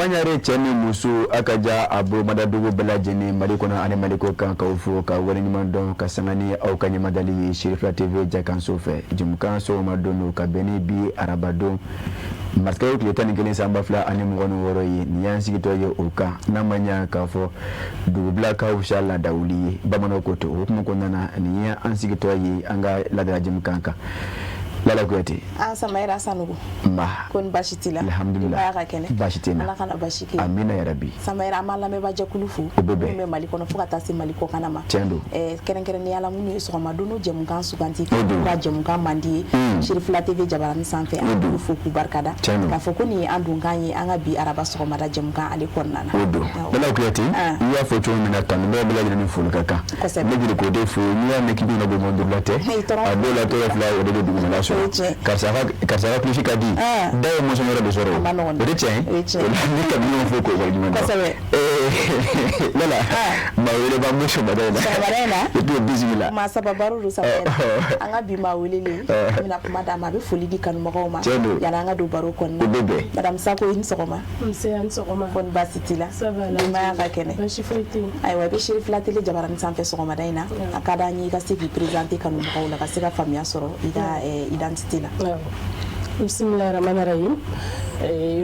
Manyare Cheni Musu Akaja Abu Madadugu Belajini Malikona Ani Maliko Kankaufu Kawani Mandon Kasangani au Kanyamadali Shirifla TV Jakansofe Jumkanso Madonu Kabeni Bi Arabado Maskayo Kilitani Kini Sambafla Ani Mugonu Woroyi Niyansi Kitoye Uka Namanya Kafo Dubla Kaushala Dauli Bamano Koto Hukumukonana Niya Ansi Kitoye Anga Ladra Jumkanka Lala Kweti. Samaira Sanugu. Kon bashitila. Alhamdulillah. Bashitina. Allah kana bashiki. Amina ya Rabbi. Samaira amala me baje kulufu. Me maliko no fuka tasi maliko kanama. Tendo. Keren ni ala munu so maduno jemukan suganti ka jemukan mandi. Shirifla TV jabarani sanfe andu fuku barkada. Ka foko ni andu nganye anga bi araba so mada jemukan ale konnana. Odo. Lala Kweti. Ya foto mina tan me bela ni fulu kaka. Me ko de fu ni ya mekibi na bo mondulate. Adola to ya fla odo du na Karsara plus kadi dayo mo sonora de soro retiens ni kabino foko wal jumanda lala mawele ba mo shobarena et bismillah ma sababaru rusabena anga bi mawele mina kumada ma be foli di kan mo ma yana anga do baro kon madam sako in sokoma an sokoma kon basitila ma ka kene ay wa be shirif la tele jabaran sanfe sokoma daina akada ni ka se bi présenter kan mo la ka se ka famia soro ida identité la Bismillahirrahmanirrahim.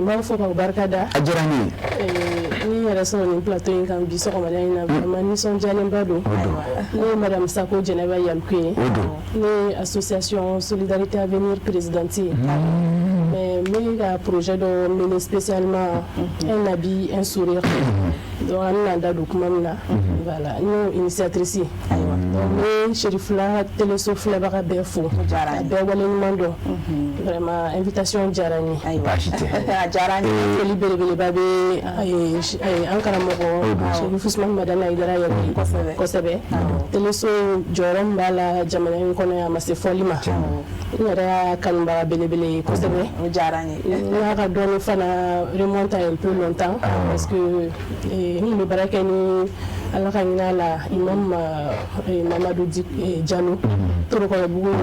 Ma fo ko barkada ajarani ni yara so ni plateau kan bi so ko madina ni son jalen bado ni madame Sako Jeneba Yalkwe ni association Solidarité Avenir présidentielle mais le projet de mener spécialement un habit, un sourire. Donc, on a document voilà, nous initiatrice. Donc, Chérifla, Télésofla, Barabefo, Berwalin vraiment invitation Djarani. Djarani, libéré les babés, Ankara Moro, Chérifusman, Madame Aïdara, Kosabe, Téléso, Joram, Bala, Jamana, Kona, Massefolima. Il y a Kanba, Belebele, Kosabe. Djarani. On a donné remonte un peu longtemps parce que nous barakani ala kanina la imam Mamadou Diallo tout le monde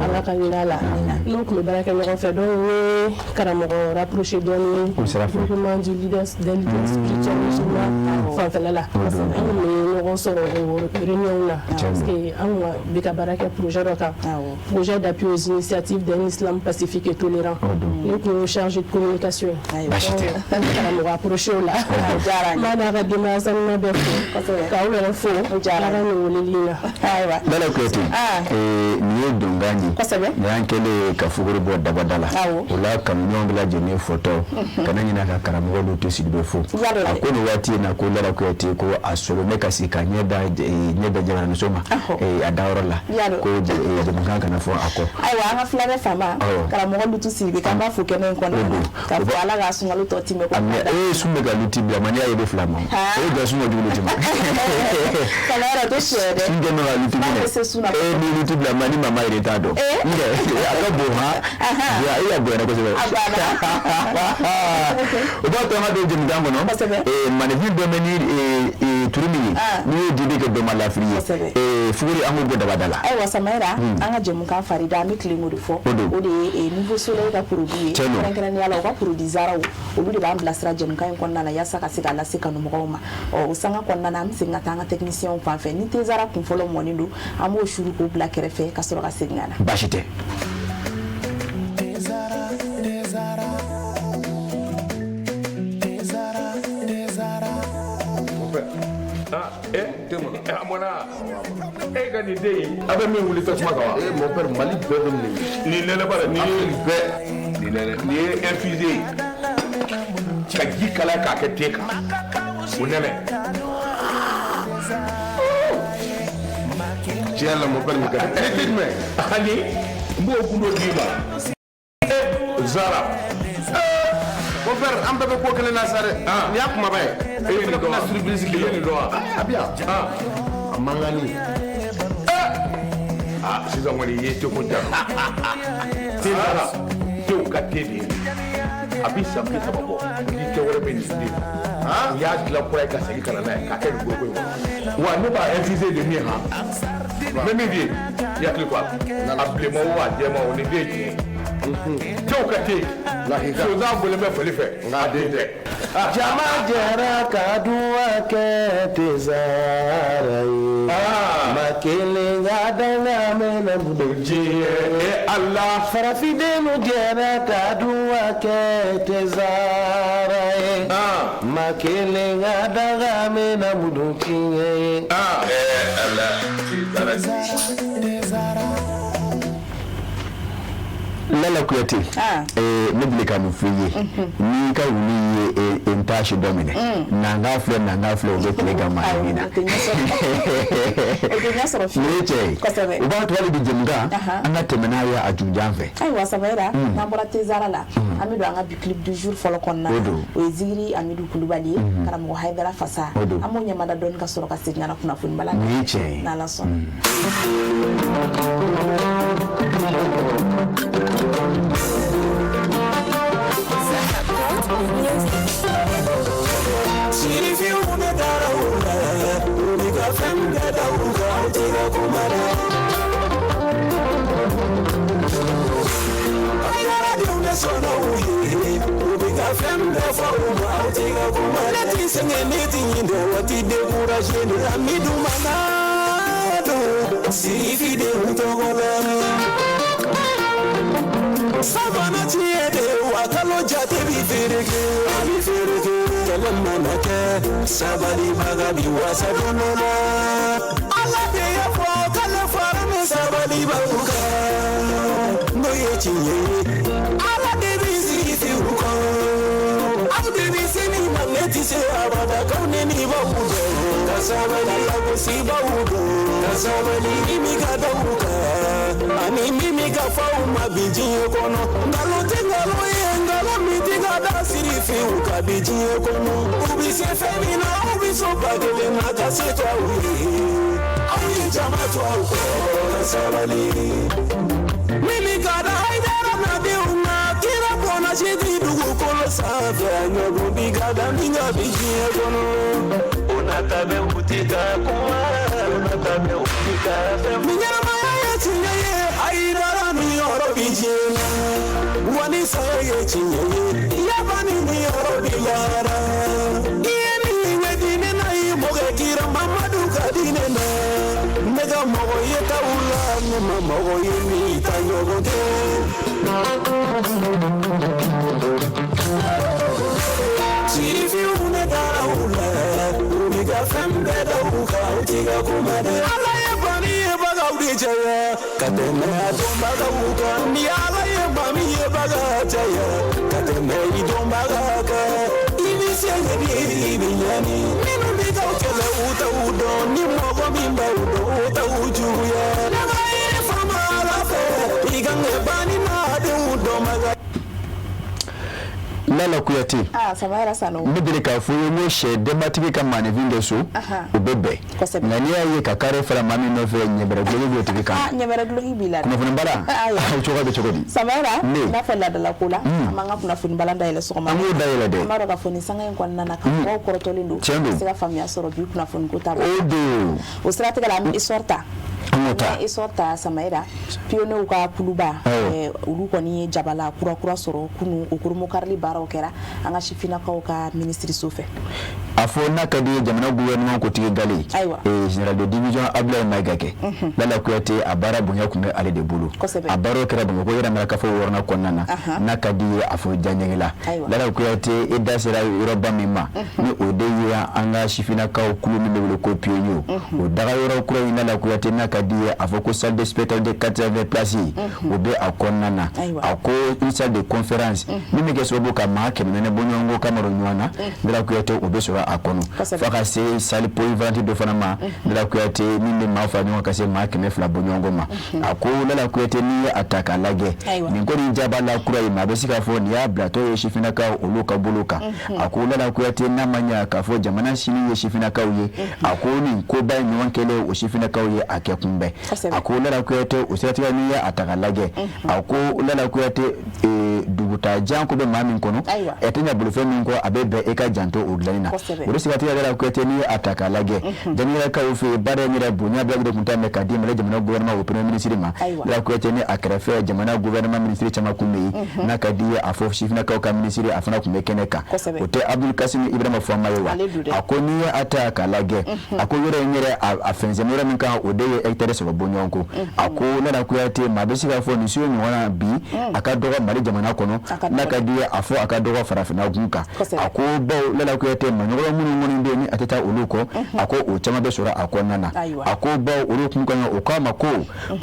ala kanina la donc le barakani on fait donc karamoko rapprocher donner vraiment du leader spirituel musulman enfin là mais on sort réunion là parce que on bika baraka projet d'appui aux initiatives d'un islam pacifique et tolérant donc nous chargé de communication karamoko approcher là Madara Dimas and Nabefo, Kaula Fo, Jarano Lilina. Dala Kweti, Niyo Dungani, Yankele Kafuguru Dabadala, Ola Kamyongla Jene Photo, Kanana Karamolo to Sidbefo. Akunu Wati na Kula Kweti, ko Asolomeka Sika, Neda Jaran Soma, Adarola, ko Jamaica na for Ako. I want a flavor fama, Karamolo to see the Kama Fuken Kono, Kavala Rasumalo Totimo, Sumega Lutibia, Mania de Flamand. Oh, that's what you do. Calara to share. General Lutibia, Lutibia, Mani Mama Retado. Yeah, about to have them down, Manavil Domini, Turimi, New Dibica Domala Free, Fully Amu Badala. I was a mera, Anga Jamuka Farida, Miklimu for a nouveau soleil Purudi, Yala Purudizaro, Ulu Blasra Jamuka and Kona Yasaka Sigala Sekanumoma, or Sanga Kona, Singatanga technician, Fanfeni, Tezara, Kumfolo Monidu, Amo Shuru Black Refe, Casora Signana. Bashite. Gani dey abe me wuli fɛ kuma kan mon père Mali bɛɛ bɛ ni nɛnɛ bara ni infusé ka ji kala k'a kɛ te kan o nɛnɛ tiɲɛ la mon père mi ka ani n b'o kundo d'i ma Zara mon père an bɛɛ bɛ ko kelen na sa dɛ ni y'a kumaba ye ni dɔn surprise kelen ni dɔn abiya a mangani sisan kɔni ye teko da tezara tew ka te de a bi san bi saba bɔ ni tɛ wɛrɛ bɛ nin den u y'a dilan kura ye ka segin ka na n'a ye k'a kɛ nin goroko in kɔnɔ wa ne b'a infusé de min han mɛ min bɛ yen i hakili to a la a bilenman o a jɛman o ni den ye tiɲɛ tew ka te sonsan bɔlen bɛ fali fɛ nka a den tɛ jama jara kadua ke tezara makele gadana mena budoji Allah farafidenu jara kadua ke tezara makele gadana mena budoji Allah Lala Kuyate ne bile ka mun fiye ni ka wuli en tashi domine na ngafle o be ga mai na ne ce o ba to wali bi jemga anga temena ya ajujanfe ai wasabaira na bora tezara la amido anga bi clip du jour folo konna o zigiri amido kulubali karamo haidara fasa amonya mada don ka soro ka signala kuna fun bala ne ce na la son Savana tiede wakalo jate bifireke kelemana sabali bagabi wasadona ala de yafo kala farame sabali baguka noye chinye ala de bisi firuko au de bisi ni mageti se abada kaune ni bagudo kasabali yagosi bagudo kasabali imigada uka ani mimi ka fauma bijie kono ngalo tengalo ngalo mitiga da sirifi uka bijie kono ubise femina ubiso bagele na kaseto ayi jamato uko sabali mimi ka da haidara na de una kira kona shidi dugu kono safa nyogo bigada ninga bijie kono unatabe utika kuma unatabe utika minyara chinye aidara mi oro bijena wani saye chinye yabani mi oro bilara yeni wedine na imoge kira mamadu kadine na mega mogo yeta ula mama mogo yemi tanyogote chifi une dara ula uniga fembe da uka utiga kumade jaya kateme adombaga uka ni ala ye mami ye baga jaya kateme idombaga ka ini senge ni binyani ninu biga kele uta udo ni mogo mimba udo uta ujuya na mai fama la fe igange bani na de udo maga Lala Kuyate Samara sano mbele ka fuyo mo she de matiki ka mane vinde so obebe ngani aye ka kare fara mami no fe nyebere glo go tiki ka nyebere glo hibila kuma funa bala choka be chokodi Samara na fa la dala kula amanga kuna funa bala ndayele so ma amu dayele de amaro ka funi sanga en kwanna na ka ko korotolindo sega famia soro bi kuna funa ko taba odo o strate kala mi sorta Amota isorta Samaira pione uka kuluba ulu koni jabala kura soro kunu okurumo karli baro kera anga shifina ka ministry sofe afo nakadi jamana gouvernement ko tigi gali général de division Abdoulaye Maigake Lala Kuyate abara bunya kumbe ale de bulu abaro kera bungo ko yera maka fo worna konnana nakadi afo janyela Lala Kuyate edasera yoruba mima ni odeya anga shifina ka kulumi le ko pionyo o daga yoro kuro Lala Kuyate nakadi afo ko salle de spectacle de 80 places obe akonnana ako une salle de conférence mimi ke sobo ka ma ke mene bonyongo kamaro nywana Lala Kuyate obe so akono faka se salle polyvalente de fanama Lala Kuyate mimi ma fa nyonga kase ma ke me fla bonyongo ma ako Lala Kuyate ni ataka lage ni ngori njaba la kura ima besika fo ni ya blato ye shifina ka oluka buluka ako Lala Kuyate na manya ka fo jamana shini ye shifina ka uye ako ni ko ba nyonkele o shifina ka uye akekumbe ako Lala Kuyate usiratika ni ya ataka lage ako Lala Kuyate duguta janko be mamin kono etenya bulufe min ko abebe e ka janto o glanina o sigati ya ko eteni ataka lage janira ka o fe bare ni bunya bla de kunta me kadi mele jamana gouvernement o premier ministre ma la ko eteni akrafe jamana gouvernement ministre chama kumei na kadi afo chief na ka ministre afana kume keneka ote Abdul Kasim Ibrahima Fama yewa akoni ataka lage akoyere ngere afenze mera min ka odeye hectare so bonyonko ako na ko ete mabesi ka fo ni siyo ni wana bi akadoga mali jamana kono na kadi afo akadoga farafina gunka ako bo lela ko ete manyogo munu ndeni ateta oluko ako o chama be sura akonnana ako bo oluko kan o kama ko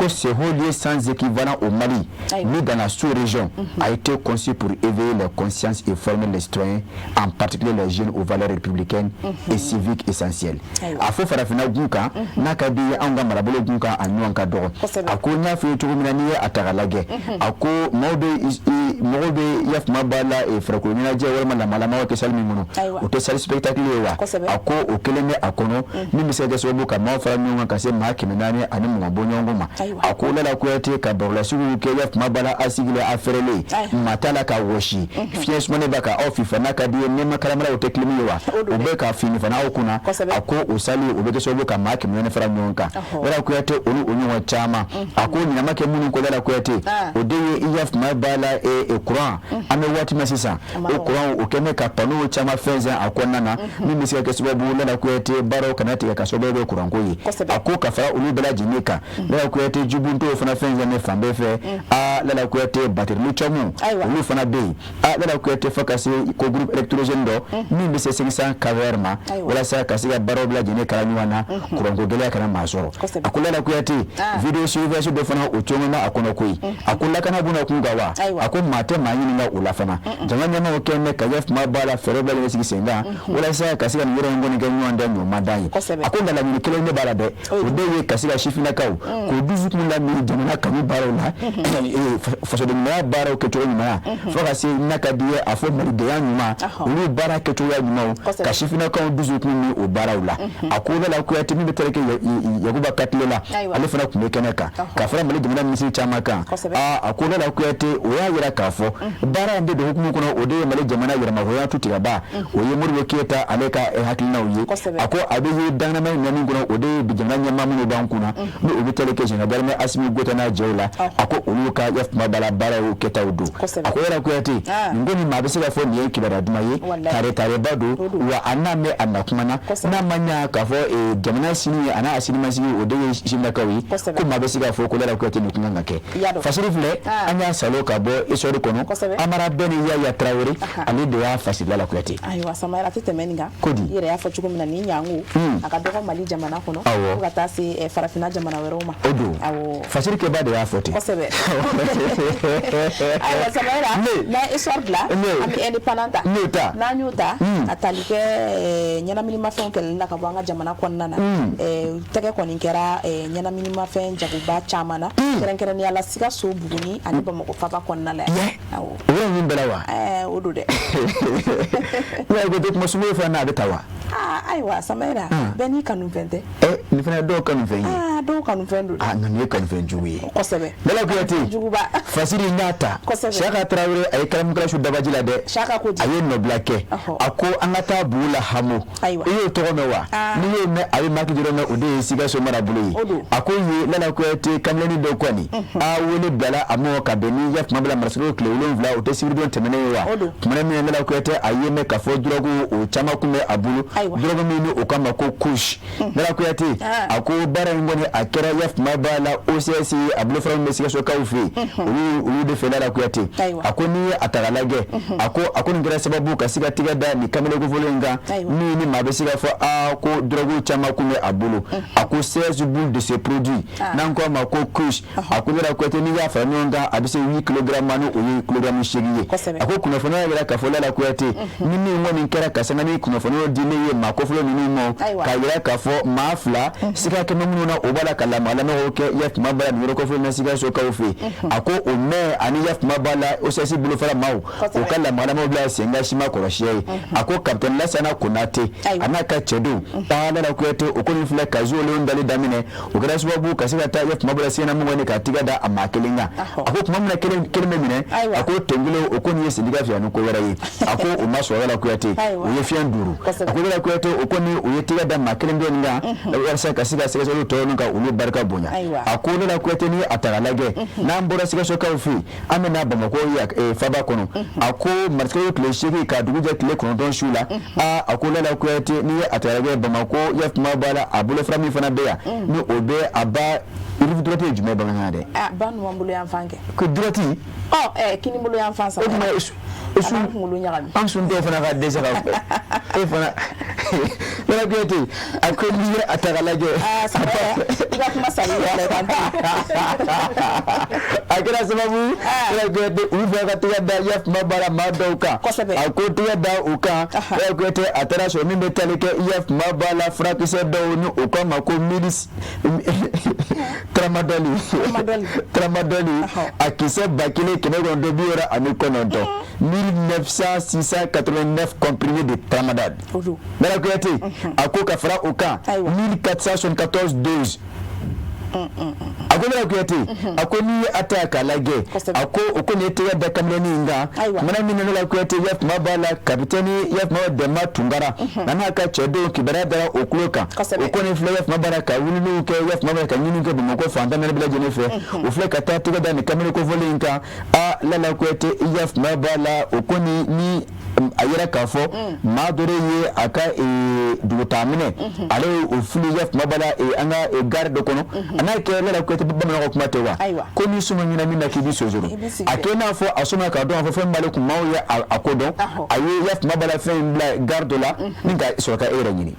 ce lieu sans équivalent au Mali ni dans la sous-région a été conçu pour éveiller les consciences et former les citoyens en particulier les jeunes aux valeurs républicaines et civiques essentielles afo farafina gunka na kadi anga marabolo gunka anyo ka dogo ako nya fi to minani atagalage ako mobe yaf mabala e frakolina je wala malama wa kesalmi muno o te sal spectacle wa ako o keleme akono ni misede so buka ma fara nyonga kase ma kimenani ani mu bonyongo ma ako lala ko ete ka bawla sugu ke yaf mabala asigile aferele matala ka woshi fies mone baka ofifa na kadi ne makaramara o te keleme wa o be ka fini fana okuna ako o sali o be so buka ma kimenani fara nyonga wala ko ete onu wa chama ako ni make munu ko lala ko ete o de yaf mabala e courant ame wati masisa o courant o keme ka pano chama fenza akonnana ni misika ke sababu lala ko ete baro kanati ka sobe courant ko yi ako ka fara ulu bela jinika lala ko ete jubunto fana fenza ne fambe fe lala ko ete batterie lu chamu ulu fana be lala ko ete fakasi ko groupe électrogène do ni misika 500 kaverma wala sa kasiga baro bela jinika nywana courant ko gele kana masoro ako lala ko ete video surveillance do fana o choma akono ko yi akola kana buna kungawa ako mate mayini na ulafana jamanya na okene kayef mabala ferobla le sigisenga wala sa kasiga ngire ngoni ganyo ndanyo madai akonda la mikelo ne balade odeye kasiga shifina kaw ko duzu kumula mi jamana kami barola faso de ma baro ke to nyuma foka si nakadiye afo mali yanyuma ulu bara ke to yanyuma ka shifina kaw duzu kumni o barawla akola la ko yatimi betereke yakuba katlela alefana kumekeneka ka fara mali jamana misi chamaka akola la ko yate o ya yira kafo bara ande do hukumu kono ode male jamana yira ma hoya tuti ba o ye murwo keta aleka e hakilina uye ako abehi dana mai nani kono ode bi jamana nyama mu ban kuna no o biteleke jina darme asmi gota na jewla ako uluka yaf mabala bara o keta udu ako yira ko yate ngoni ma bisiga fo ni kibara dumaye tare bado wa aname anakumana na manya kafo e jamana sini ana asini masini ode shimna kawi ko ma bisiga fo ko la ko yate ni kunanga ke fasirifle anya salo kabo isori kono amara beni ya Traoré ali de ya fasila la kuyati ayiwa samara tetemeninga yere ya fachuko mina ni nyangu akadoka mali jamana kono ukata si farafina jamana weroma awo fasirike ba de ya fote kosebe ayiwa samara na isordla ami independanta na nyuta atalike nyana minima fen kella ka banga jamana konnana tege koninkera nyana minima fen jaguba chamana kerenkere ni ala siga so buguni ani ba mako faba konnala awo won belawa odo de ya go de mosumo fa na betawa aiwa samara beni kanu vende ni fana do kanu vende do kanu vendo na ni kanu venjuwe kosebe bela ko yati juguba fasiri nyata shaka Traoré ay kalam kala shu dabajila de shaka ko di ayen no blake ako angata bula hamo iyo to mewa ni yo me ay maki jiro na ode siga so mara bulu ako yi lala ko yati kamleni do kwani wole bela amo ka beni yaf mabla maraslo klewlon vla o tesiri don temene wa mena mi lala ko yati ayeme ka fo drogo o chama kume abulu drogo mi no o kama ko kush lala ko yati ako bara ngoni akera yaf mabala OCC abulu fra mesiga so ka ufi ulu de fela ko yati ako ni atagalage ako ngira sababu kasiga tiga da ni kamele go volenga ni mabesiga fo ako drogo chama kume abulu ako 16 boules de ce produit nanko mako kush ako ngira ko yati ni ya fa nyonga abise 8 kg manu o 8 kg shigiye ako kuna fona ya ka fola la ko yati ni ngoni nkera kasanga ni kuna fona di ne ma ko folo nunu mo ka yira ka fo ma fla sika ke munu na obala kala mala no ke yef ma bala duro ko folo na sika so ka ofi ako o me ani yef ma bala o sesi bulo fala mawo o kala mala mo bla senga shima ko rashiye ako captain Lassana Konate anaka chedu ta la ko ete o ko ni fla ka zo le ndali damine o gara subabu ka sika ta yef ma bala sena mo ne ka tiga da amakelinga ako kuma mna kelme mine ako tengilo o ko ni yesi diga fi anu ko wera yi ako o maso wala ko ete o ye fi anduru ako wala ko ete o ko ni o ye tiga da makelinga nga o sa ka sika sika so to nka ulu barka bonya ako wala ko ete ni ataralage na mbora sika so ka ofi amena ba mako ya faba kono ako marsko kleshiri ka duguja kle kono don shula ako wala ko ete ni ataralage ba mako ya fuma bala abulo frami fana beya ni obe aba il droite du me bangade ban wambulo ya mfange ko droite kini mbulo ya mfansa o ma esu ngulu nyagami an sun do fana ka deja ka e fana la gete akoni atagalaje iba kuma sali wala tanti akira sababu la gete ufa ka tuya da yaf mabara madoka ako tuya da uka la gete atara so mimbe taleke yaf mabala frakise do ni uka mako milis tramadoli akise bakile kenego ndo biora anikonondo 1989 comprimés de tramadol. Dans la qualité, à quoi fera au cas 1474 doses. Ako la kwete akoni ataka lage ako okoni teya da kamleni nga mana minno la kwete yaf mabala kapiteni yaf mabada ma tungara nana ka chedo kibarada okloka okoni fle yaf mabara ka wulu ke yaf mabara ka nyinu ke bumoko fanda na bila jenefe o fle ka tatiga da ni kamene ko volinka la kwete yaf mabala okoni ni ayira kafo madore ye aka dugutamine ale o fle yaf mabala anga garde kono anake la kwete bamana ko kumatewa ko ni suma nyina minna kibi sojoro akena fo asoma ka don fo mbale ku mawya akodon ayi yaf mabala fe mbla garde la ninga soka era nyini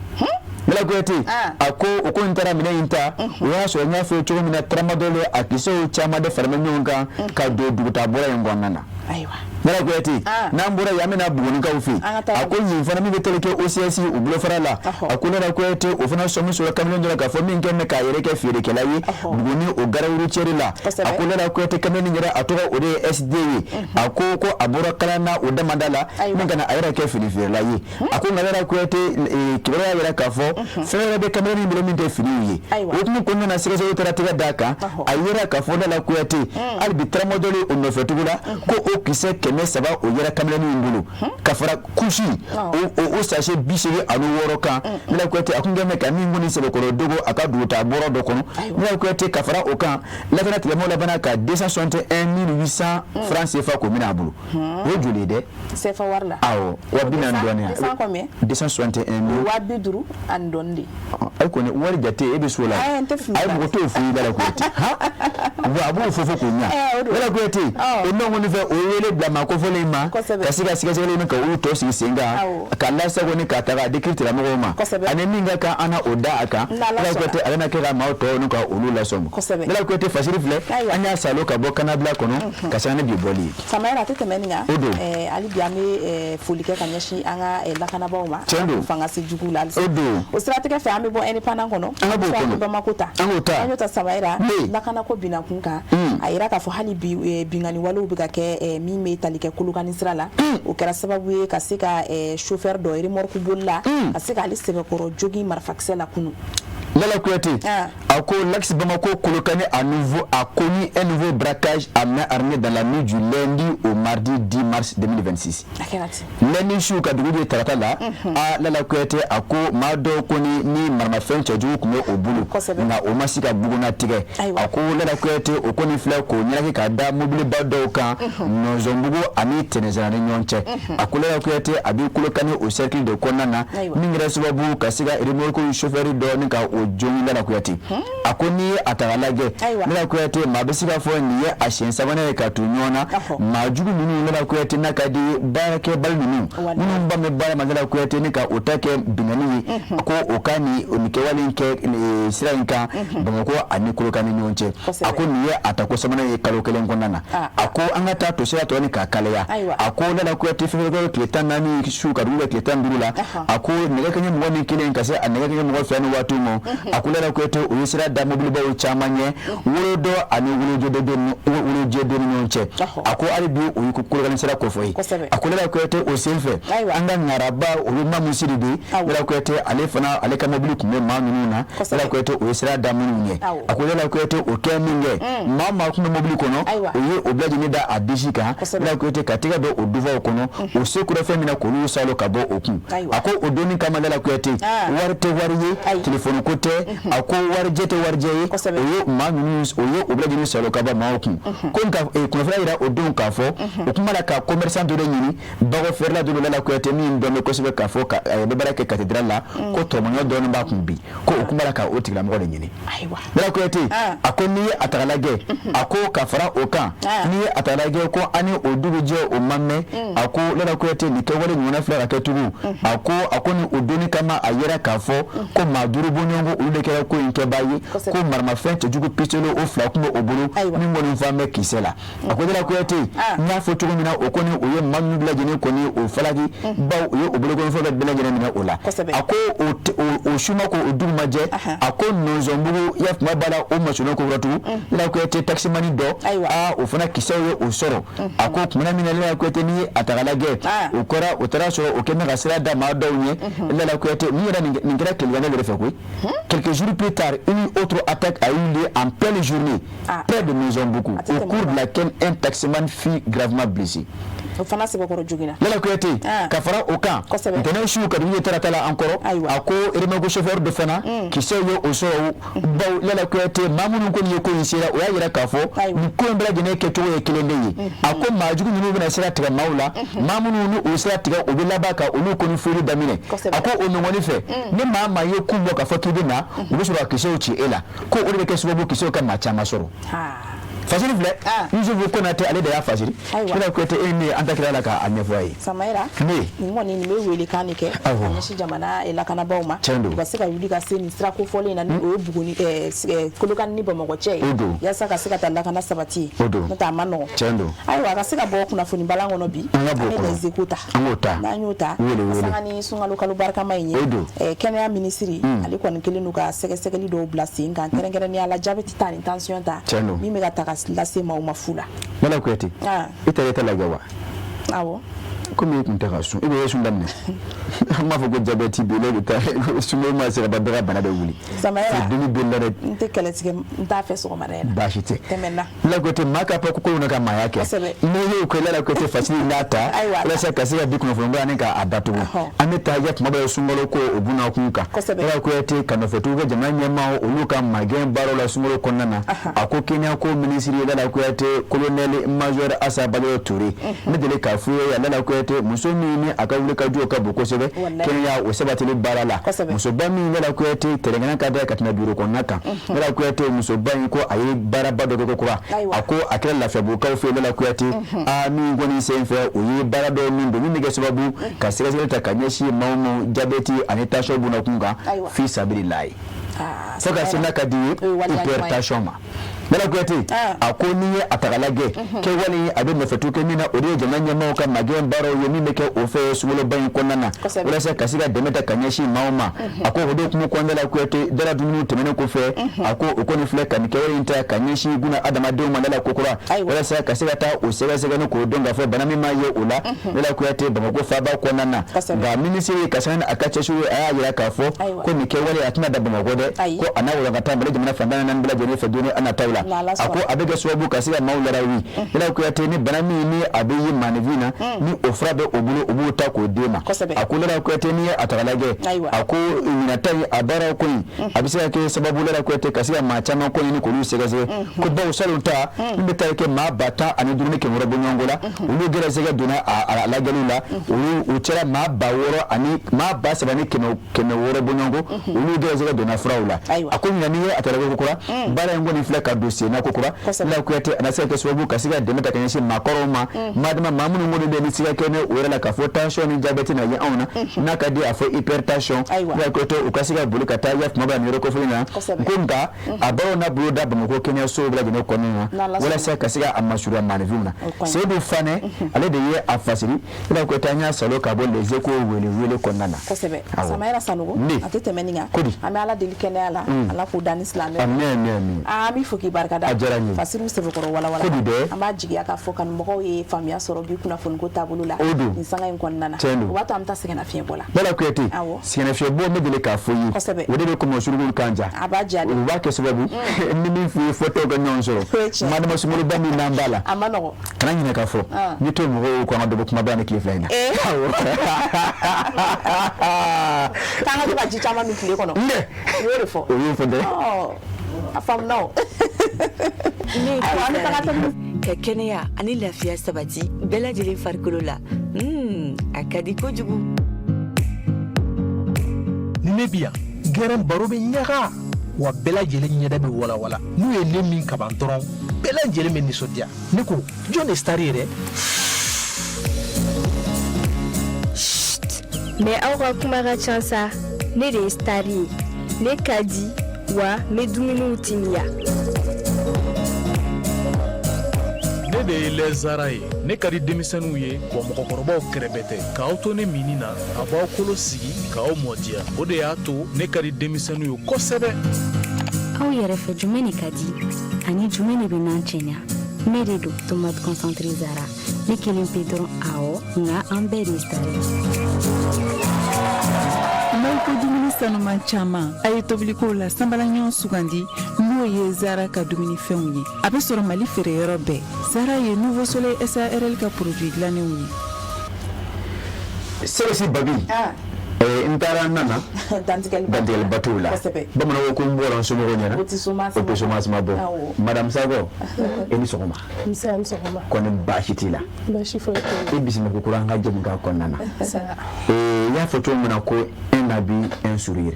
mala kwete ako ko ntara mina inta ya so nya fe chugo mina tramadole akiso chama de farme nyonga ka do duguta bora yongwana aiwa mala kwete nambura yamena bugonika ufi ako yifana mi beteleke OCS ubulo farala ako na kwete ofana somi so kamelo ndola ka fomi ngene ka yereke fire kelayi bugoni o garawuru cherila ako na kwete kamelo nyira atoka ode SDW ako ko abura kalana oda mandala ngana ayira ke fire fire layi ako ngala kwete kibara yira ka fo fere be kamelo ni bilo minte firiye otumu kunna na sire so teratiga daka ayira ka fo la kwete albi tramodole o no fetugula ko o kise keme saba o yera kamela ni ngulu kafara kushi o sachet bishiri anu woroka mila kwete akunga meka mingu ni sebe koro dogo akaduta boro dokono mila kwete kafara oka la vana tiamo la vana ka 261 francs CFA ko mina bulu o juli de CFA warla awo wabina ndone 261 wabiduru andondi ay ko ne wari jate ebe sola ay mo to fu dala kwete ha wa abu fofo ko nya wala kwete o no ngoni fe o yele blama ko fole ma kasika sika ka u to singa kala sa goni ka taga dikirti la ngoma ane minga ka ana oda aka la kwete alana kera ma to no ka ulula somo la kwete fasiri fle anya salo ka bokana bla kono kasana bi boli samara tete meninga ali biame folike kanyashi anga la kana bauma fanga se jugula o strategy fa ambe bo eni pana kono ba makuta anyo ta samara la kana ko bina kunka ayira ka fo hali bi bingani walu bi ka ke mi me talike kulukani sirala o kera sababu ye kasika chauffeur do remorque bolla kasika ali sebe koro jogi marfaxela kunu Lala Kouete, Ako l'axe Bamako Kolokane a connu un nouveau braquage à main armée dans la nuit du lundi au mardi 10 mars 2026. Lundi chou Kadougou Taratala, a Lala Kouete, Ako Mado Koni ni Marmafen Tchadjou Kume au boulot. Na Omasika Bougona Tigre. Ako Lala Kouete, Okoni Flako, Nyaki Kada, Mobile Badoka, Nozombugo, Ami Tenezana Nyonche. Ako Lala Kouete, Abi Kolokane au cercle de Konana, Mingra Subabu, Kasiga, Remorque, chauffeur d'Onika. Joni la kuyati a ko ni a taga lajɛ Nana Kuyate maa bɛ se ka fɔ nin ye a siɲɛ sabanan ye ka to ɲɔgɔn na maa jugu ninnu Nana Kuyate n'a ka di baarakɛbali ninnu minnu ba mɛ baara ma Nana Kuyate ni ka o ta kɛ bingani ye ko o ka nin kɛwale in kɛ sira in kan Bamakɔ ani Kolokani ni ɲɔgɔn cɛ a ko nin ye a ta ko sabanan ye kalo kelen kɔnɔna na a ko an ka taa to sira tɔ ni k'a kalaya a ko Nana Kuyate fɛn tile 14 su ka dugu tile 15 la a ko nɛgɛ kanɲɛ 21 ka se a nɛgɛ kanɲɛ 22 ni waati ma a ko Nana Kuyate o ye sira da mobilibaw caman ɲɛ Wolodɔ ani Wolojɛ ni ɲɔgɔn cɛ a ko hali bi o ye Kolokani sira kɔfɛ ye a ko Nana Kuyate o senfɛ an ka ŋaraba o ye Mamu Siri de Nana Kuyate ale fana ale ka mobili tun bɛ maa ninnu na Nana Kuyate o ye sira da minnu ɲɛ a ko Nana Kuyate o kɛ min kɛ maa tun bɛ mobili kɔnɔ o ye o bɛɛ lajɛlen da a disi kan Nana Kuyate ka tɛgɛ don o dufaw kɔnɔ o se kura fɛn min na k'olu salo ka bɔ o kun a ko o donni kama Nana Kuyate wari tɛ wari ye telefɔni ko tɛ a ko warijɛ tɛ warijɛ ye o ye maa ninnu o ye o bɛɛ lajɛlen salo ka bɔ maaw kun ko nka kunnafoniya yira o don k'a fɔ o kuma la ka commerçant dɔ de ɲini bagɔ feerela dɔ Nana Kuyate min dɔn bɛ kosɛbɛ k'a fɔ a bɛ baara kɛ cathédrale la ko tɔmɔɲɔ dɔɔnin b'a kun bi ko o kuma la ka o tigilamɔgɔ de ɲini Nana Kuyate a ko n'i ye a taga lajɛ a ko ka fara o kan n'i ye a taga lajɛ ko ani o dugu jɛ o ma mɛn a ko Nana Kuyate nin kɛwale ɲɔgɔnna filɛ ka kɛ tugun a ko ni o donni kama a yɛrɛ k'a fɔ ko maa duuru bɔɲɔgɔnko olu de kɛra ko in kɛbaa ye ko maramafɛn cɛjugu piselo o fila kun bɛ o bolo min kɔni fan bɛ kisɛ la a ko Nana Kuyate n y'a fɔ cogo min na o kɔni o ye maa minnu bɛɛ lajɛlen kɔni o falaki baw o ye o bolokɔnifɛn bɛɛ lajɛlen minɛ o la a ko o suma ko o dugu ma jɛ a ko Nɔnzɔnbugu i y'a kuma b'a la o masuruyɛn ko wɛrɛ tugun Nana Kuyate taximani dɔ o fana kisɛw ye o sɔrɔ a ko kumana min na Nana Kuyate ni a taga lajɛ o kɛra o taara sɔrɔ o kɛ bɛ ka sira da maa dɔw ɲɛ Nana Kuyate min yɛrɛ nin kɛra Kelekan ne yɛrɛ fɛ koyi quelques jours plus tard une autre attaque a eu lieu en pleine journée près de Nɔnzɔnbugu au cours de laquelle un taximan fut gravement blessé o fana sɛbɛkɔrɔ jogina Nana Kuyate ka fara o kan ntɛnɛn su ka dugu ye tarata la an kɔrɔ a ko remoto chauffeur dɔ fana kisɛw ye o sɔrɔ baw Nana Kuyate maa minnu kɔni ye ko in sera o y'a yira k'a fɔ nin ko in bɛɛ lajɛlen kɛcogo ye kelen de ye a ko maa jugu ninnu bɛna sira tigɛ maaw la maa minnu ni o sira tigɛ o bɛ laban ka olu kɔni foli daminɛ a ko o ɲɔgɔnni fɛ ni maa ye kun bɔ k'a fɔ k'i bɛ na u bɛ sɔrɔ ka kisɛw ci e la ko o de bɛ kɛ sababu kisɛw ka maa caman sɔrɔ fasiri filɛ Yusufu Konate ale de y'a fasiri Nana Kuyate e ni an ta kira la k'a ɲɛfɔ a ye Samaira nin kɔni nin bɛ wele kan de kɛ a ɲɛsin jamana lakanabaaw ma u ka se ka wuli ka se nin sira kofɔlen in na ni o ye Buguni Kolokani ni Bamakɔ cɛ ye yaasa ka se ka taa lakana sabati n'o tɛ a ma nɔgɔn ayiwa a ka se ka bɔ kunnafoni balan kɔnɔ bi an bɛ les échos ta n'an y'o ta sanga ni sunkalo kalo barikama in ye kɛnɛya minisiri ale kɔni kɛlen don ka sɛgɛsɛgɛli dɔw bila sen kan kɛrɛnkɛrɛnnenya la jabɛti ta ni tension ta min bɛ ka ta ka lase maaw ma fu la Nana Kuyate i tɛ lajɛ wa awɔ komi e tun tɛ ka sun e bɛ sun daminɛ an b'a fɔ ko jabɛti bɛ yen ta sunbɛ ma se ka ban bɛɛ ka bana bɛ wuli Samaira dimi bɛ la dɛ n tɛ kɛlɛtigɛ n t'a fɛ sɔgɔmada in na baasi tɛ tɛmɛna Nana Kuyate maa k'a fɔ ko na ka maaya kɛ n'i y'o kɛ Nana Kuyate fasili n'a ta walasa ka se ka di kunnafoni bɔ ani k'a datugu an bɛ taa ya kuma bɛɛ sunkalo ko o bunna kun kan Nana Kuyate ka nɔfɛtigiw ka jamana ɲɛmaa olu ka magɛn baaraw la sunkalo kɔnɔna na a ko Kenya ko minisiri Nana Kuyate colonel major Asa Baloyi Ture ne deli k'a f'u ye Nana Kuyate muso min ni a ka wuli ka jɔ ka bon kosɛbɛ Kenya o sabatili baara la musoba min Nana Kuyate tɛrɛngana ka da ka tɛmɛ duuru kɔnɔna kan Nana Kuyate musoba in ko a ye baaraba dɔ kɛ kokura a ko a kɛra lafiyabugukaw fɛ Nana Kuyate min kɔni sen fɛ o ye baara dɔ min don min bɛ kɛ sababu ka sɛgɛsɛgɛli ta ka ɲɛsin maaw ma jabɛti ani tension bunna kun kan fi sabililayi fo ka se n'a ka di ye hypertension ma Nana Kuyate a ko n'i ye a taga lajɛ kɛwale a bɛ nɔfɛtu kɛ min na o de ye jamana ɲɛmaaw ka magɛn baaraw ye min bɛ kɛ o fɛ sunkaloba in kɔnɔna na walasa ka se ka dɛmɛ ta ka ɲɛsin maaw ma a ko o de hukumu kɔnɔna la Kuyate dala dumuni tɛmɛnen kɔfɛ a ko o kɔni filɛ ka nin kɛwale in ta ka ɲɛsin buna adamadenw ma Nana kokura walasa ka se ka taa o sɛgɛsɛgɛli k'o dɔn k'a fɔ bana min m'a ye o la Nana Kuyate Bamakɔ faaba kɔnɔna na nka minisiri ka sanga a ka cɛsiri a y'a yira k'a fɔ ko nin kɛwale a tɛna da Bamakɔ dɛ ko a n'a walankata Mali jamana fan 4 bɛɛ lajɛlen fɛ don a nataw la ako abega sababu kasi ga mawlara wi ila ko yate ni banami ni abeyi manivina ni ofra be obulo obu ta ko dema ako lara ko yate ni atagalage ako inatai abara ko abisa ke sababu lara ko yate kasi ga machama ko ni ko lu segaze ko ba salunta mbe ta ke ma bata ani durne ke wora bonyangola ulu gera sega duna ala galula ulu uchera ma baworo ani ma basa bani keme wora bonyango ulu gera sega duna fraula ako nyani atalaga kokura bara ngo ni fleka dossier na kokura la ko yate ana sega sababu kasi ga demeta kanyishi makoroma madama mamunu ngodo be ni siga kene wora la ka tension ni diabete na ya auna na ka di afo hypertension la ko to ukasiga bulika ta ya maba ni roko fulina ngonga abaro na broda bamako kenya so bla gino konina wala sa kasiga amashura manivuna sedu fane ale de ye afasiri ila ko tanya salo ka bo leze ko wele konana kosebe samaira sanugo atete meninga ami ala delikene ala ko dan islam amen ami foki barkada fasiru se ko wala ama jigi aka fokan mo ye famia soro bi kuna fon ko tabulula ni sanga en konana wato amta segena fie bola bala ko yeti segena fie bo medele ka foyi wode be ko mo shuru kanja abaja de wa ke sababu ni fi photo ga non soro madama sumulu bani nambala amano kana nyina ka fo ni to mo ko ngado ko mabana ki flaina kana de baji chama mi kile kono wore fo de afam no ka kɛnɛya ani lafiya sabati bɛɛ lajɛlen farikolo la a ka di kojugu ni ne bi yan gɛrɛn baro bɛ ɲaga wa bɛɛ lajɛlen ɲɛda bɛ walawala n'u ye le min kaban dɔrɔn bɛɛ lajɛlen bɛ nisɔndiya ne ko jɔn de star yɛrɛ mais aw ka kuma ka ca sa ne de ye star ye ne ka di wa n bɛ dumuniw timiya ne de ye lɛzara ye ne ka di denmisɛnninw ye wa mɔgɔkɔrɔbaw kɛrɛbɛ tɛ k'aw to ne mini na a b'aw kolo sigi k'aw mɔdiya o de y'a to ne ka di denmisɛnninw ye kosɛbɛ aw yɛrɛ fɛ jumɛn de ka di ani jumɛn de bɛ n'an cɛɲa ne de don tomate concentré zara ne kelen pe dɔrɔn awɔ nka an bɛɛ de sari n'aw ko dumuni sanuman caman a ye tobilikow la sanbalaɲɔgɔn sugandi n'o ye zara ka dumunifɛnw ye a bɛ sɔrɔ mali feereyɔrɔ bɛɛ zara ye nouveau soleil sarl ka produit dilannenw ye sɛbɛsi babi n taara nana dantigɛli batuw la bamananw ko n bɔra n somɔgɔw ɲɛna o tɛ somasima bɔ madame Sakɔ e ni sɔgɔma kɔni baasi t'i la e bisimila ko kura an ka jɛmukan kɔnɔna na n y'a fɔ cogo min na ko un habit un sourire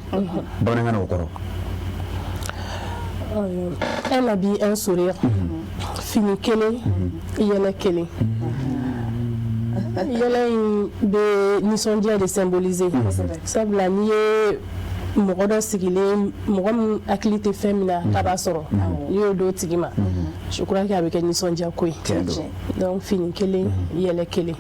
bamanankan na o kɔrɔ un habit un sourire fini kelen yɛlɛ kelen yɛlɛ in bɛ nisɔndiya de symboliser sabula n'i ye mɔgɔ dɔ sigilen mɔgɔ min hakili tɛ fɛn min na k'a b'a sɔrɔ n'i y'o d'o tigi ma je crois que a bɛ kɛ nisɔndiya ko ye donc fini kelen yɛlɛ kelen.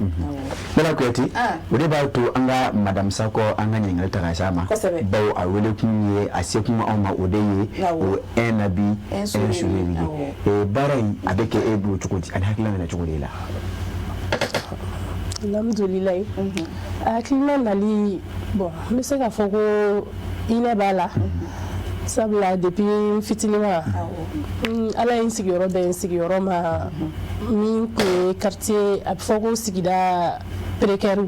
Bala Kuyate o de b'a to an ka madame Sakɔ an ka ɲininkali ta ka s'a ma bawo a wele kun ye a se kun anw ma o de ye o un habit un sourire ye baara in a bɛ kɛ e bolo cogo di ani hakilina nana cogo de la. Alhamdulilayi hakilina nali bon n bɛ se k'a fɔ ko hinɛ b'a la sabula depuis n fitinima ala ye n sigiyɔrɔ bɛn n sigiyɔrɔ ma min tun ye quartier a bɛ fɔ ko sigida précaire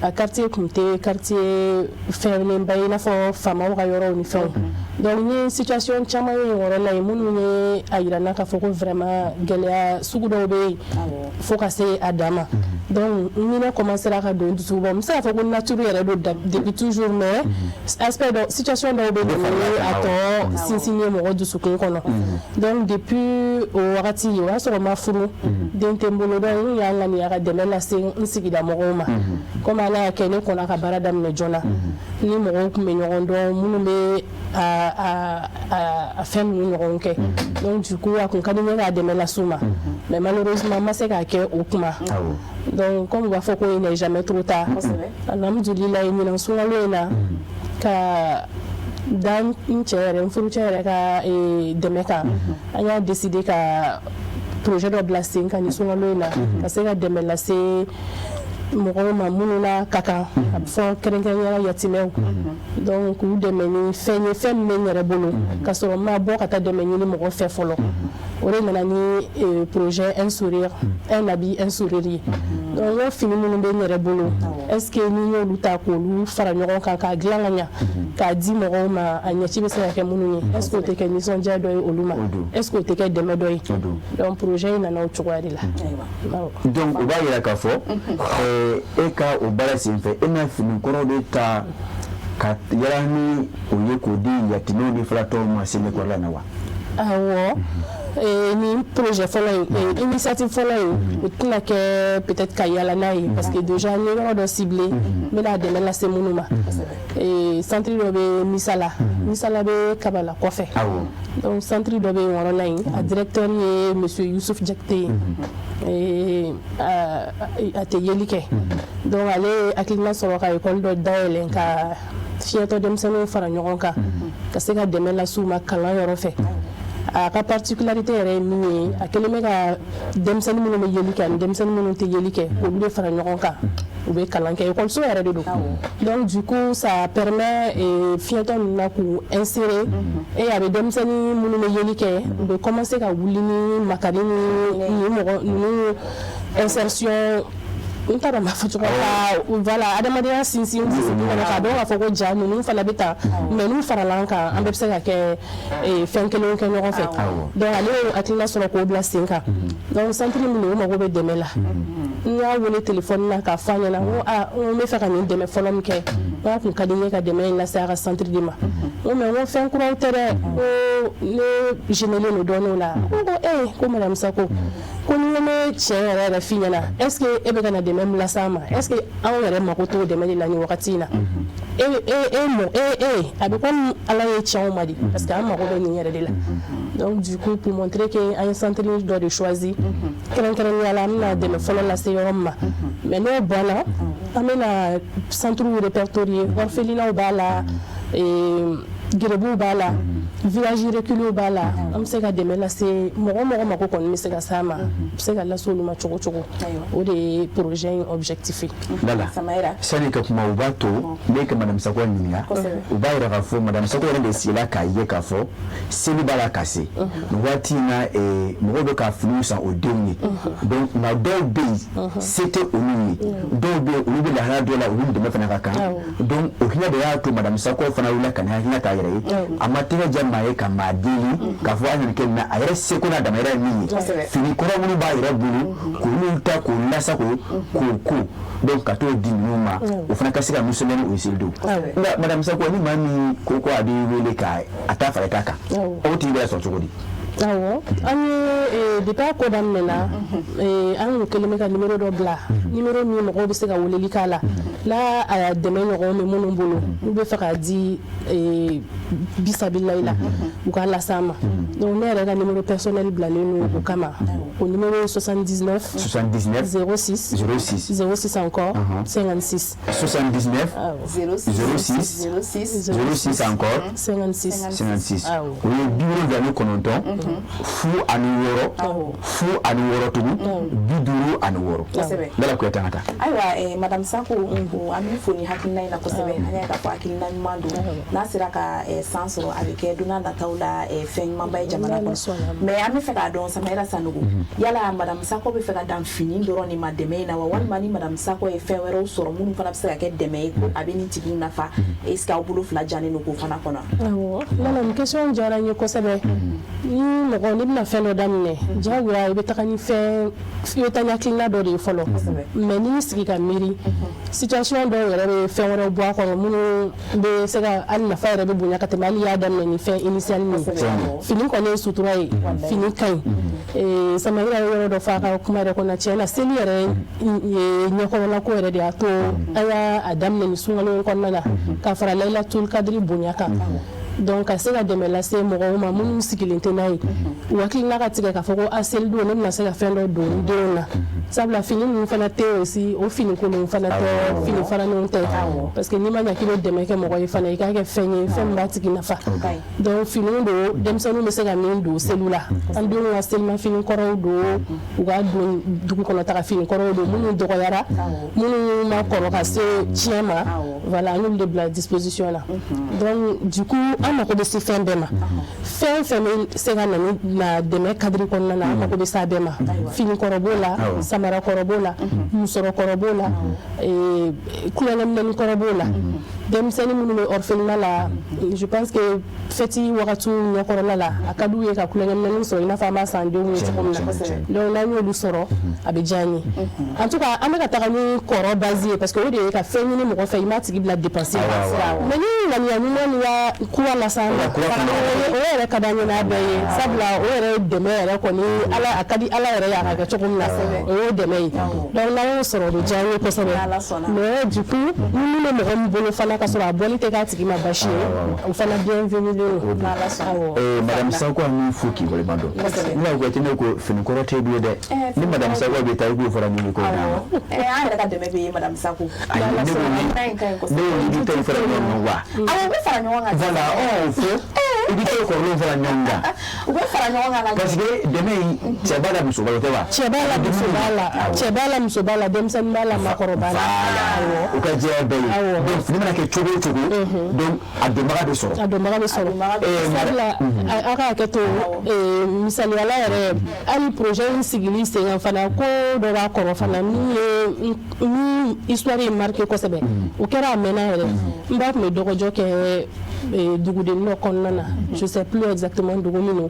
a quartier tun tɛ quartier fɛnlenba ye i n'a fɔ faamaw ka yɔrɔw ni fɛnw donc n ye situation caman ye yɔrɔ la yen minnu ye a yira n na k'a fɔ ko vraiment gɛlɛya sugu dɔw bɛ yen fo ka se a dan ma donc n ɲinɛ commencera ka don dusu bɔ n bɛ se k'a fɔ ko nature yɛrɛ don depuis toujours mais aspect dɔ situation dɔw bɛ yen o ye a tɔ sinsin ye mɔgɔ dusukun kɔnɔ donc depuis o wagati o y'a sɔrɔ n ma furu den tɛ n bolo donc n y'a ŋaniya ka dɛmɛ lase n sigida mɔgɔw ma comme ala y'a kɛ ne kɔnna ka baara daminɛ joona ni mɔgɔw tun bɛ ɲɔgɔn dɔn minnu bɛ a fɛn ninnu ɲɔgɔn kɛ donc du coup a kun ka di n ye k'a dɛmɛ lase u ma mais malheureusement n ma se k'a kɛ o kuma donc comme u b'a fɔ ko il n'est jamais trop tard alhamdulilayi ɲinan sunkalo in na ka da n cɛ yɛrɛ n furucɛ yɛrɛ ka dɛmɛ kan an y'a décidé ka projet dɔ bila sen kan ni sunkalo in na ka se ka dɛmɛ lase mɔgɔw ma minnu na ka kan a bɛ fɔ kɛrɛnkɛrɛnyala yatimɛw donc k'u dɛmɛ ni fɛn ye fɛn min bɛ n yɛrɛ bolo ka sɔrɔ n ma bɔ ka taa dɛmɛ ɲini mɔgɔ fɛ fɔlɔ o de nana ni projet un sourire un habit un sourire ye donc n ko fini minnu bɛ n yɛrɛ bolo est ce que ni n y'olu ta k'olu fara ɲɔgɔn kan k'a dilan ka ɲa k'a di mɔgɔw ma a ɲɛci bɛ se ka kɛ minnu ye est ce que o tɛ kɛ nisɔndiya dɔ ye olu ma est ce que o tɛ kɛ dɛmɛ dɔ ye donc projet in nana o cogoya de la donc o b'a yira k'a fɔ e ka o baara senfɛ e na fini kɔrɔ de ta ka yala ni o ye k'o di yatimɛw ni falatɔw ma sɛnɛkɔrɔla na wa awɔ ni projet fɔlɔ ye initiative fɔlɔ ye o tɛna kɛ peut-être ka yala n'a ye parce que déjà n ye yɔrɔ dɔ ciblé n bɛna dɛmɛ lase minnu ma centre dɔ bɛ misala bɛ kabala kɔfɛ donc centre dɔ bɛ yen yɔrɔ la yen a directeur ye monsieur Youssouf Jakite a tɛ yeli kɛ donc ale hakilina sɔrɔ ka école dɔ dayɛlɛ ka fiɲɛtɔ denmisɛnninw fara ɲɔgɔn kan ka se ka dɛmɛ lase u ma kalan yɔrɔ fɛ a ka particularité yɛrɛ ye min ye a kɛlen bɛ ka denmisɛnnin minnu bɛ yeli kɛ ani denmisɛnnin minnu tɛ yeli kɛ olu de fara ɲɔgɔn kan u bɛ kalan kɛ école so yɛrɛ de don donc du coup ça permet fiɲɛtɔ ninnu na k'u insérer et a bɛ denmisɛnnin minnu bɛ yeli kɛ u bɛ commencer ka wuli ni makari ni mɔgɔ ninnu insertion n t'a dɔn n b'a fɔ cogo voilà adamadenya sinsin kɔnɔ k'a dɔn k'a fɔ ko ja ninnu fana bɛ ta mais n'u farala an kan an bɛɛ bɛ se ka kɛ fɛn kelenw kɛ ɲɔgɔn fɛ donc ale y'o hakilina sɔrɔ k'o bila sen kan donc centre min o mago bɛ dɛmɛ la n y'a wele téléphone na k'a fɔ a ɲɛna n bɛ fɛ ka nin dɛmɛ fɔlɔ min kɛ n kun ka di n ye ka dɛmɛ in lase a ka centre de ma n ko mais n ko fɛn kuraw tɛ dɛ ko ne généralen don dɔɔnin o la ko ko madame Sako ko ni ne tiɲɛ yɛrɛ yɛrɛ f'i ɲɛna est ce que e bɛ ka na dɛmɛ min lase an ma est ce que anw yɛrɛ mako t'o dɛmɛ de la nin wagati in na a bɛ komi ala ye tiɲɛw ma di parce que an mako bɛ nin yɛrɛ de la donc du coup pour montrer que an ye centre dɔ de choisi kɛrɛnkɛrɛnnenya la an bɛna dɛmɛ fɔlɔ lase yɔrɔ min ma mais n'o banna an bɛna centre répertorier orphelinaw b'a la gerebuw b'a la village reculés b'a la an bɛ se ka dɛmɛ lase mɔgɔ mako kɔni bɛ se ka s'a ma bɛ se ka lase olu ma cogo cogo o de ye projet in objectif ye. Dala sani ka kuma u b'a to ne ka madame Sako ɲininka u b'a yira k'a fɔ madame Sako yɛrɛ de sigila k'a ye k'a fɔ seli b'a la ka se nin waati in na mɔgɔw bɛ ka finiw san o denw ye donc nka dɔw bɛ yen se tɛ olu ye dɔw bɛ yen olu bɛ lahala dɔ la olu dɛmɛ fana ka kan donc o hinɛ de y'a to madame Sako fana wulila ka n'a hinɛ k'a yɛrɛ ye a ma tɛgɛ jɛ maa ye ka maa deli k'a fɔ a ɲininka kɛ na a yɛrɛ seko n'a dama yɛrɛ ye min ye fini kɔrɔ minnu b'a yɛrɛ bolo k'olu ta k'o lasago k'o ko donc ka t'o di ninnu ma o fana ka se ka musolɛni o seli don nka madame Sako ni maa min ko a b'i wele ka a ta fara i ta kan aw tigi bɛ sɔrɔ cogo di. awɔ an ye depuis a ko daminɛna an kun kɛlen bɛ ka numéro dɔ bila numéro min mɔgɔw bɛ se ka weleli k'a la n'a a dɛmɛ ɲɔgɔn bɛ minnu bolo n'u bɛ fɛ k'a di bisabilayi la u k'a lase an ma donc ne yɛrɛ ka numéro personnel bilalen don o kama o numéro ye 79 06 06 encore 56 79 06 06 encore 56 o ye 79 fu ani wɔɔrɔ tugun 56 Dala Kuyate an ka taa. Ayiwa madame Sako an bɛ fo ni hakilina in na kosɛbɛ an y'a k'a fɔ hakilina ɲuman don n'a sera ka san sɔrɔ a bɛ kɛ don n'a nataw la fɛn ɲumanba ye jamana kɔnɔ mais an bɛ fɛ k'a dɔn Samara Sanogo yala madame Sako bɛ fɛ ka dan fini dɔrɔn de ma dɛmɛ in na wa walima ni madame Sako ye fɛn wɛrɛw sɔrɔ minnu fana bɛ se ka kɛ dɛmɛ ye ko a bɛ nin tigiw nafa est ce que aw bolo fila jannen don k'o fana kɔnɔ. awɔ nin question diyara n ye kosɛbɛ ni mɔgɔ n'i bɛna fɛn dɔ daminɛ diyagoya i bɛ taga ni fɛn i bɛ taa ni hakilina dɔ de ye fɔlɔ mais n'i y'i sigi ka miiri situation dɔw yɛrɛ bɛ fɛn wɛrɛw bɔ a kɔnɔ minnu bɛ se ka hali nafa yɛrɛ bɛ bonya ka tɛmɛ hali y'a daminɛ ni fɛn initial min ye fini kɔni ye sutura ye fini ka ɲi Samara ye yɔrɔ dɔ fɔ a ka kuma yɛrɛ kɔnɔ tiɲɛ na seli yɛrɛ ye ɲɛkɔrɔla ko yɛrɛ de y'a to an y'a daminɛ ni sunkalo kɔnɔna na ka fara Layilatul Kadiri bonya kan donc ka se ka dɛmɛ lase mɔgɔw ma minnu sigilen tɛ n'a ye u hakilina ka tigɛ k'a fɔ ko seli don ne bɛna se ka fɛn dɔ don denw na sabula fini ninnu fana tɛ aussi o fini kolon fana tɛ fini faranenw tɛ parce que n'i ma ɲa k'i bɛ dɛmɛ kɛ mɔgɔ ye fana i k'a kɛ fɛn ye fɛn min b'a tigi nafa donc finiw don denmisɛnninw bɛ se ka min don seli la an denw ka selimafini kɔrɔw don u ka don dugu kɔnɔ taga fini kɔrɔw don minnu dɔgɔyara minnu ma kɔrɔ ka se tiɲɛ ma voilà an y'olu de bila disposition la donc du coup an mako bɛ se fɛn bɛɛ ma fɛn fɛn bɛ se ka na dɛmɛ cadre kɔnɔna na an mako bɛ s'a bɛɛ ma fini kɔrɔ b'o la samara kɔrɔ b'o la musɔrɔ kɔrɔ b'o la kulonkɛminɛni kɔrɔ b'o la denmisɛnnin minnu bɛ orphelinat la je pense que fêti wagatiw ɲɛkɔrɔla la a ka d'u ye ka kulonkɛminɛni sɔrɔ i n'a fɔ an b'a san denw ye cogo min na donc n'an y'olu sɔrɔ a bɛ diya an ye en tout cas an bɛ ka taga ni kɔrɔ base ye parce que o de ye ka fɛn ɲini mɔgɔ fɛ i m'a tigi bila dépenser la mais ni ŋaniya ɲuman ni ya kuwa las'an ma o yɛrɛ ka d'an ye n'a bɛɛ ye sabula o yɛrɛ dɛmɛ yɛrɛ kɔni ala a ka di ala yɛrɛ y'a ka kɛ cogo min na o y'o dɛmɛ ye donc n'an y'o sɔrɔ o bɛ diya an ye kosɛbɛ mais du coup ni min bɛ mɔgɔ min bolo fana ka sɔrɔ a bɔli tɛ k'a tigi ma basi ye o fana bienvenu don madame Sakɔ min fo k'i waleman dɔn ne y'a fɔ ne ko fini kɔrɔ tɛ bilen dɛ ni madame Sakɔ bɛ taa i b'o fara ɲini ko an yɛrɛ ka dɛmɛ bɛ ye madame Sakɔ ne y'o tɛ fara ɲɔgɔn kan wa u bɛ fara ɲɔgɔn kan voilà fo i bɛ taa kɔrɔlenw fara ɲɔgɔn kan u bɛ fara ɲɔgɔn kan parce que dɛmɛ in cɛ b'a la muso b'a la o tɛ wa cɛ b'a la muso b'a la cɛ b'a la muso b'a la denmisɛnnin b'a la maakɔrɔ b'a la o ka jɛ bɛɛ ye donc fini mana kɛ cogo o cogo donc a dɔnbaga bɛ sɔrɔ sabula a ka hakɛ to misaliyala yɛrɛ hali projet in sigili sen kan fana ko dɔ b'a kɔrɔ fana min histoire ye marqué kosɛbɛ o kɛra a mɛnna yɛrɛ n b'a tun bɛ dɔgɔjɔ kɛ dugudennin dɔ kɔnɔna na je sais plus exactement dugu min don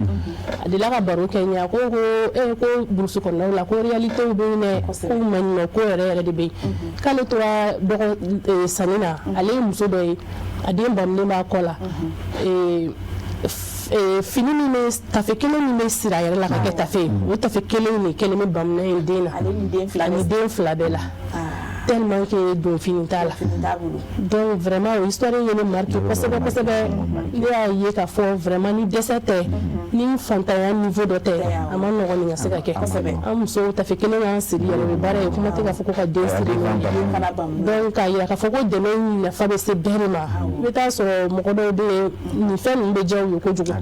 a delila ka baro kɛ ɲɛ ko burusi kɔnɔnaw la ko réalitéw bɛ yen dɛ ko ma ɲinɛ ko yɛrɛ de bɛ yen k'ale tora sanni na ale ye muso dɔ ye a den bamunen b'a kɔ la fini min bɛ tafe kelen min bɛ siri a yɛrɛ la ka kɛ tafe o tafe kelen de kelen bɛ bamunen ye den na ani den fila bɛɛ la tellement que don fini t'a la donc vraiment o histoire ye ne marqué kosɛbɛ kosɛbɛ ne y'a ye k'a fɔ vraiment ni dɛsɛ tɛ ni fantanya niveau dɔ tɛ a ma nɔgɔn nin ka se ka kɛ an musow tafe kelen y'an siri yɛrɛ bɛ baara ye kuma tɛ k'a fɔ ko ka den siri donc k'a yira k'a fɔ ko dɛmɛ in nafa bɛ se bɛɛ de ma i bɛ taa sɔrɔ mɔgɔ dɔw bɛ yen nin fɛn ninnu bɛ diya u ye kojugu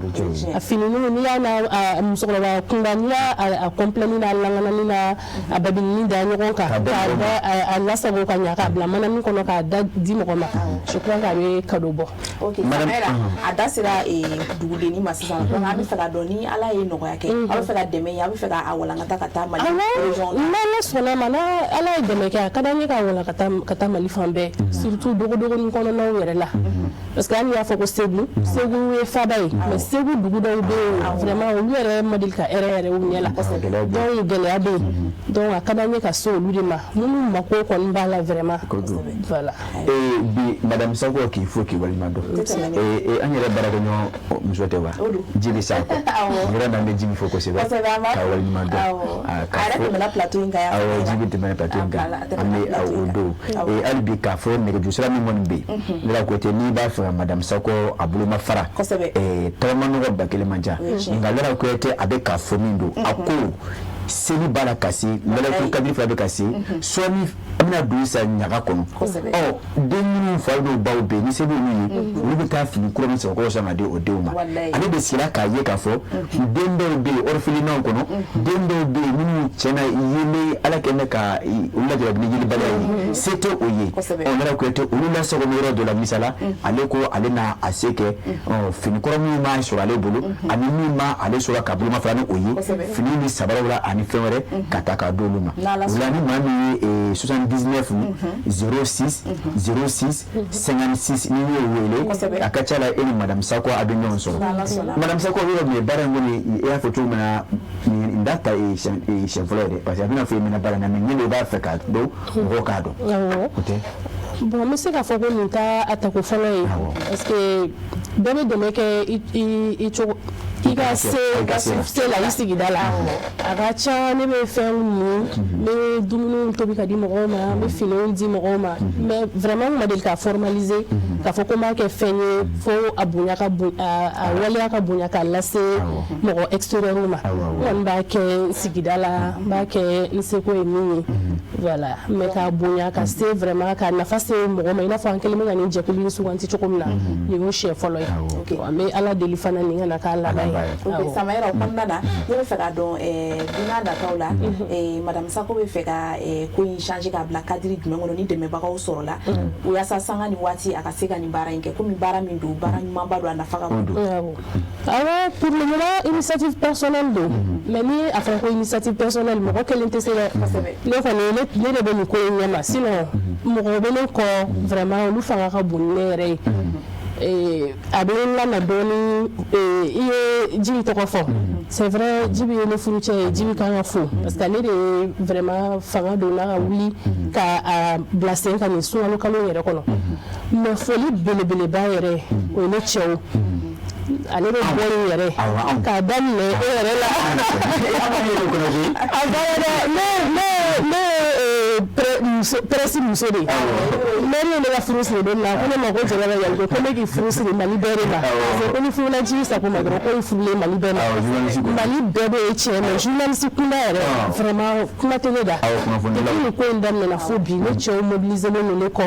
a fini ninnu n'i y'a n'a musokɔrɔba kunda n'i y'a complet n'a langanani n'a a babini da ɲɔgɔn kan k'a lasago ka ɲa k'a bila manani kɔnɔ k'a da di mɔgɔ ma je crois k'a bɛ cadeau bɔ a da sera dugudenni ma sisan donc an bɛ fɛ ka dɔn ni ala ye nɔgɔya kɛ a bɛ fɛ ka dɛmɛ ye a bɛ fɛ k'a walankata ka taa Mali région la n'ala sɔnna ma ala ye dɛmɛ kɛ a ka d'an ye k'a walankata ka taa Mali fan bɛɛ surtout dogodogoni kɔnɔnaw yɛrɛ la parce que hali y'a fɔ ko Segu ye faba ye mais Segu dugu dɔw bɛ yen vraiment olu yɛrɛ ma deli ka hɛrɛ yɛrɛ u ɲɛ la donc gɛlɛya bɛ yen donc a ka d'an ye ka se olu de ma minnu mako kɔni b'a la vraiment voilà bi madame Sakɔ k'i fo k'i waleman dɔn an yɛrɛ baarakɛɲɔgɔn muso tɛ wa Jibi Sakɔ yɔrɔ n'an bɛ Jibi fo kosɛbɛ k'a waleman dɔn Jibi tɛmɛna plateau in kan an bɛ o don hali bi k'a fɔ nɛgɛjurusira min kɔni bɛ yen ne la ko tɛ n'i b'a fɛ ka madame Sakɔ a bolo ma fara tagama nɔgɔ ba kelen man ca nka Lara Kuyate a bɛ k'a fɔ min don a ko seli b'a la ka se mɛlɛkun kabiri fila bɛ ka se sɔɔni an bɛna don sa ɲaga kɔnɔ den minnu fa dɔw baw bɛ yen ni se b'olu ye olu bɛ taa fini kura min sɔrɔ kɔrɔ sɔn ka di o denw ma ale de sigila k'a ye k'a fɔ den dɔw bɛ yen orphelinats kɔnɔ den dɔw bɛ yen minnu tiɲɛna yelen ala kɛ mɛ ka olu lajarabi ni yelibaliya ye se tɛ o ye Lara Kuyate olu lasago yɔrɔ dɔ la misala ale ko ale n'a a se kɛ fini kɔrɔ min m'a sɔrɔ ale bolo ani min ma ale sɔrɔ ka boloma fara ni o ye fini ni sabaraw la ani fɛn wɛrɛ ka taa k'a d'olu ma o la ni maa min ye 79 06 06 56 ni y'o wele a ka ca la e ni madame Sakɔ a bɛ ɲɔgɔn sɔrɔ madame Sakɔ yɔrɔ min ye baara in kɔni e y'a fɔ cogo min na nin da ta siɲɛ fɔlɔ yɛrɛ parce que a bɛna fɔ e mina baara in na mais ne de b'a fɛ k'a dɔn mɔgɔw k'a dɔn o tɛ bon n bɛ se k'a fɔ ko nin t'a a tako fɔlɔ ye parce que bɛɛ bɛ dɛmɛ kɛ i i ka se la i sigida la a ka ca ne bɛ fɛnw min n bɛ dumuniw tobi ka di mɔgɔw ma n bɛ finiw di mɔgɔw ma mais vraiment n ma deli ka formaliser k'a fɔ ko n b'a kɛ fɛn ye fo a bonya ka a waleya ka bonya k'a lase mɔgɔ extérieur ma n kɔni b'a kɛ sigida la n b'a kɛ n seko ye min ye voilà mais k'a bonya ka se vraiment ka nafa se mɔgɔ ma i n'a fɔ an kelen bɛ ka nin jɛkulu in suganti cogo min na nin y'o siɲɛ fɔlɔ ye an bɛ ala deli fana nin ka na k'a laban ye. Samayɛrɛ o kɔnɔna na ne bɛ fɛ k'a dɔn dunan nataw la madame Sako bɛ fɛ ka ko in changer k'a bila cadre jumɛn kɔnɔ ni dɛmɛbagaw sɔrɔla yaasa sanga ni waati a ka se ka nin baara in kɛ komi baara min don baara ɲumanba don a nafa ka bon. Awɔ pour le moment initiative personnelle don mais ni a fɔra ko initiative personnelle mɔgɔ kelen tɛ se dɛ ne kɔni ne de bɛ nin ko in ɲɛma sinon mɔgɔ bɛ ne kɔ vraiment olu fanga ka bon ni ne yɛrɛ ye. A bɛ n lamɛn dɔɔni i ye Jibi tɔgɔ fɔ c'est vrai Jibi ye ne furucɛ ye Jibi kan ka fo parce que ale de ye vraiment fanga donna ka wuli ka bila sen kan nin sunkalo kalo yɛrɛ kɔnɔ mais foli belebeleba yɛrɛ o ye ne cɛw ale bɛ bɔ yen yɛrɛ k'a daminɛ e yɛrɛ la a bɔra ne presse muso de ye mɛri ye ne ka furu siri don na ko ne ma ko jɛnɛba yaliko ko ne k'i furu siri Mali bɛɛ de ma ko ni furula Jibi Sako ma dɔrɔn ko i furulen Mali bɛɛ ma Mali bɛɛ bɛ ye tiɲɛ mais journaliste kunda yɛrɛ vraiment kuma tɛ ne da depuis nin ko in daminɛna fo bi ne cɛw mobilisé len don ne kɔ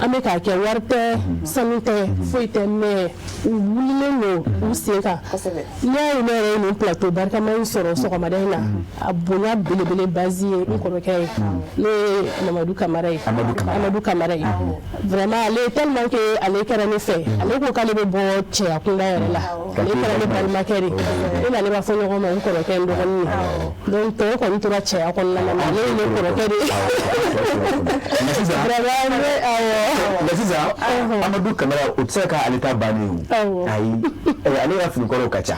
an bɛ k'a kɛ wari tɛ sanu tɛ foyi tɛ mais u wulilen don u sen kan n'i y'a ye ne yɛrɛ ye nin plateau barikama in sɔrɔ sɔgɔmada in na a bonya belebele base ye n kɔrɔkɛ ye ne ye Mamadou Kamara ye Amadou Kamara ye vraiment ale tellement que ale kɛra ne fɛ ale ko k'ale bɛ bɔ cɛya kunda yɛrɛ la ale kɛra ne balimakɛ de e n'ale b'a fɔ ɲɔgɔn ma n kɔrɔkɛ n dɔgɔnin ye donc tɔw kɔni tora cɛya kɔnɔna na ale ye ne kɔrɔkɛ de ye mais sisan Amadou Kamara o tɛ se ka ale ta bannen o ayi ale ka finikɔrɔw ka ca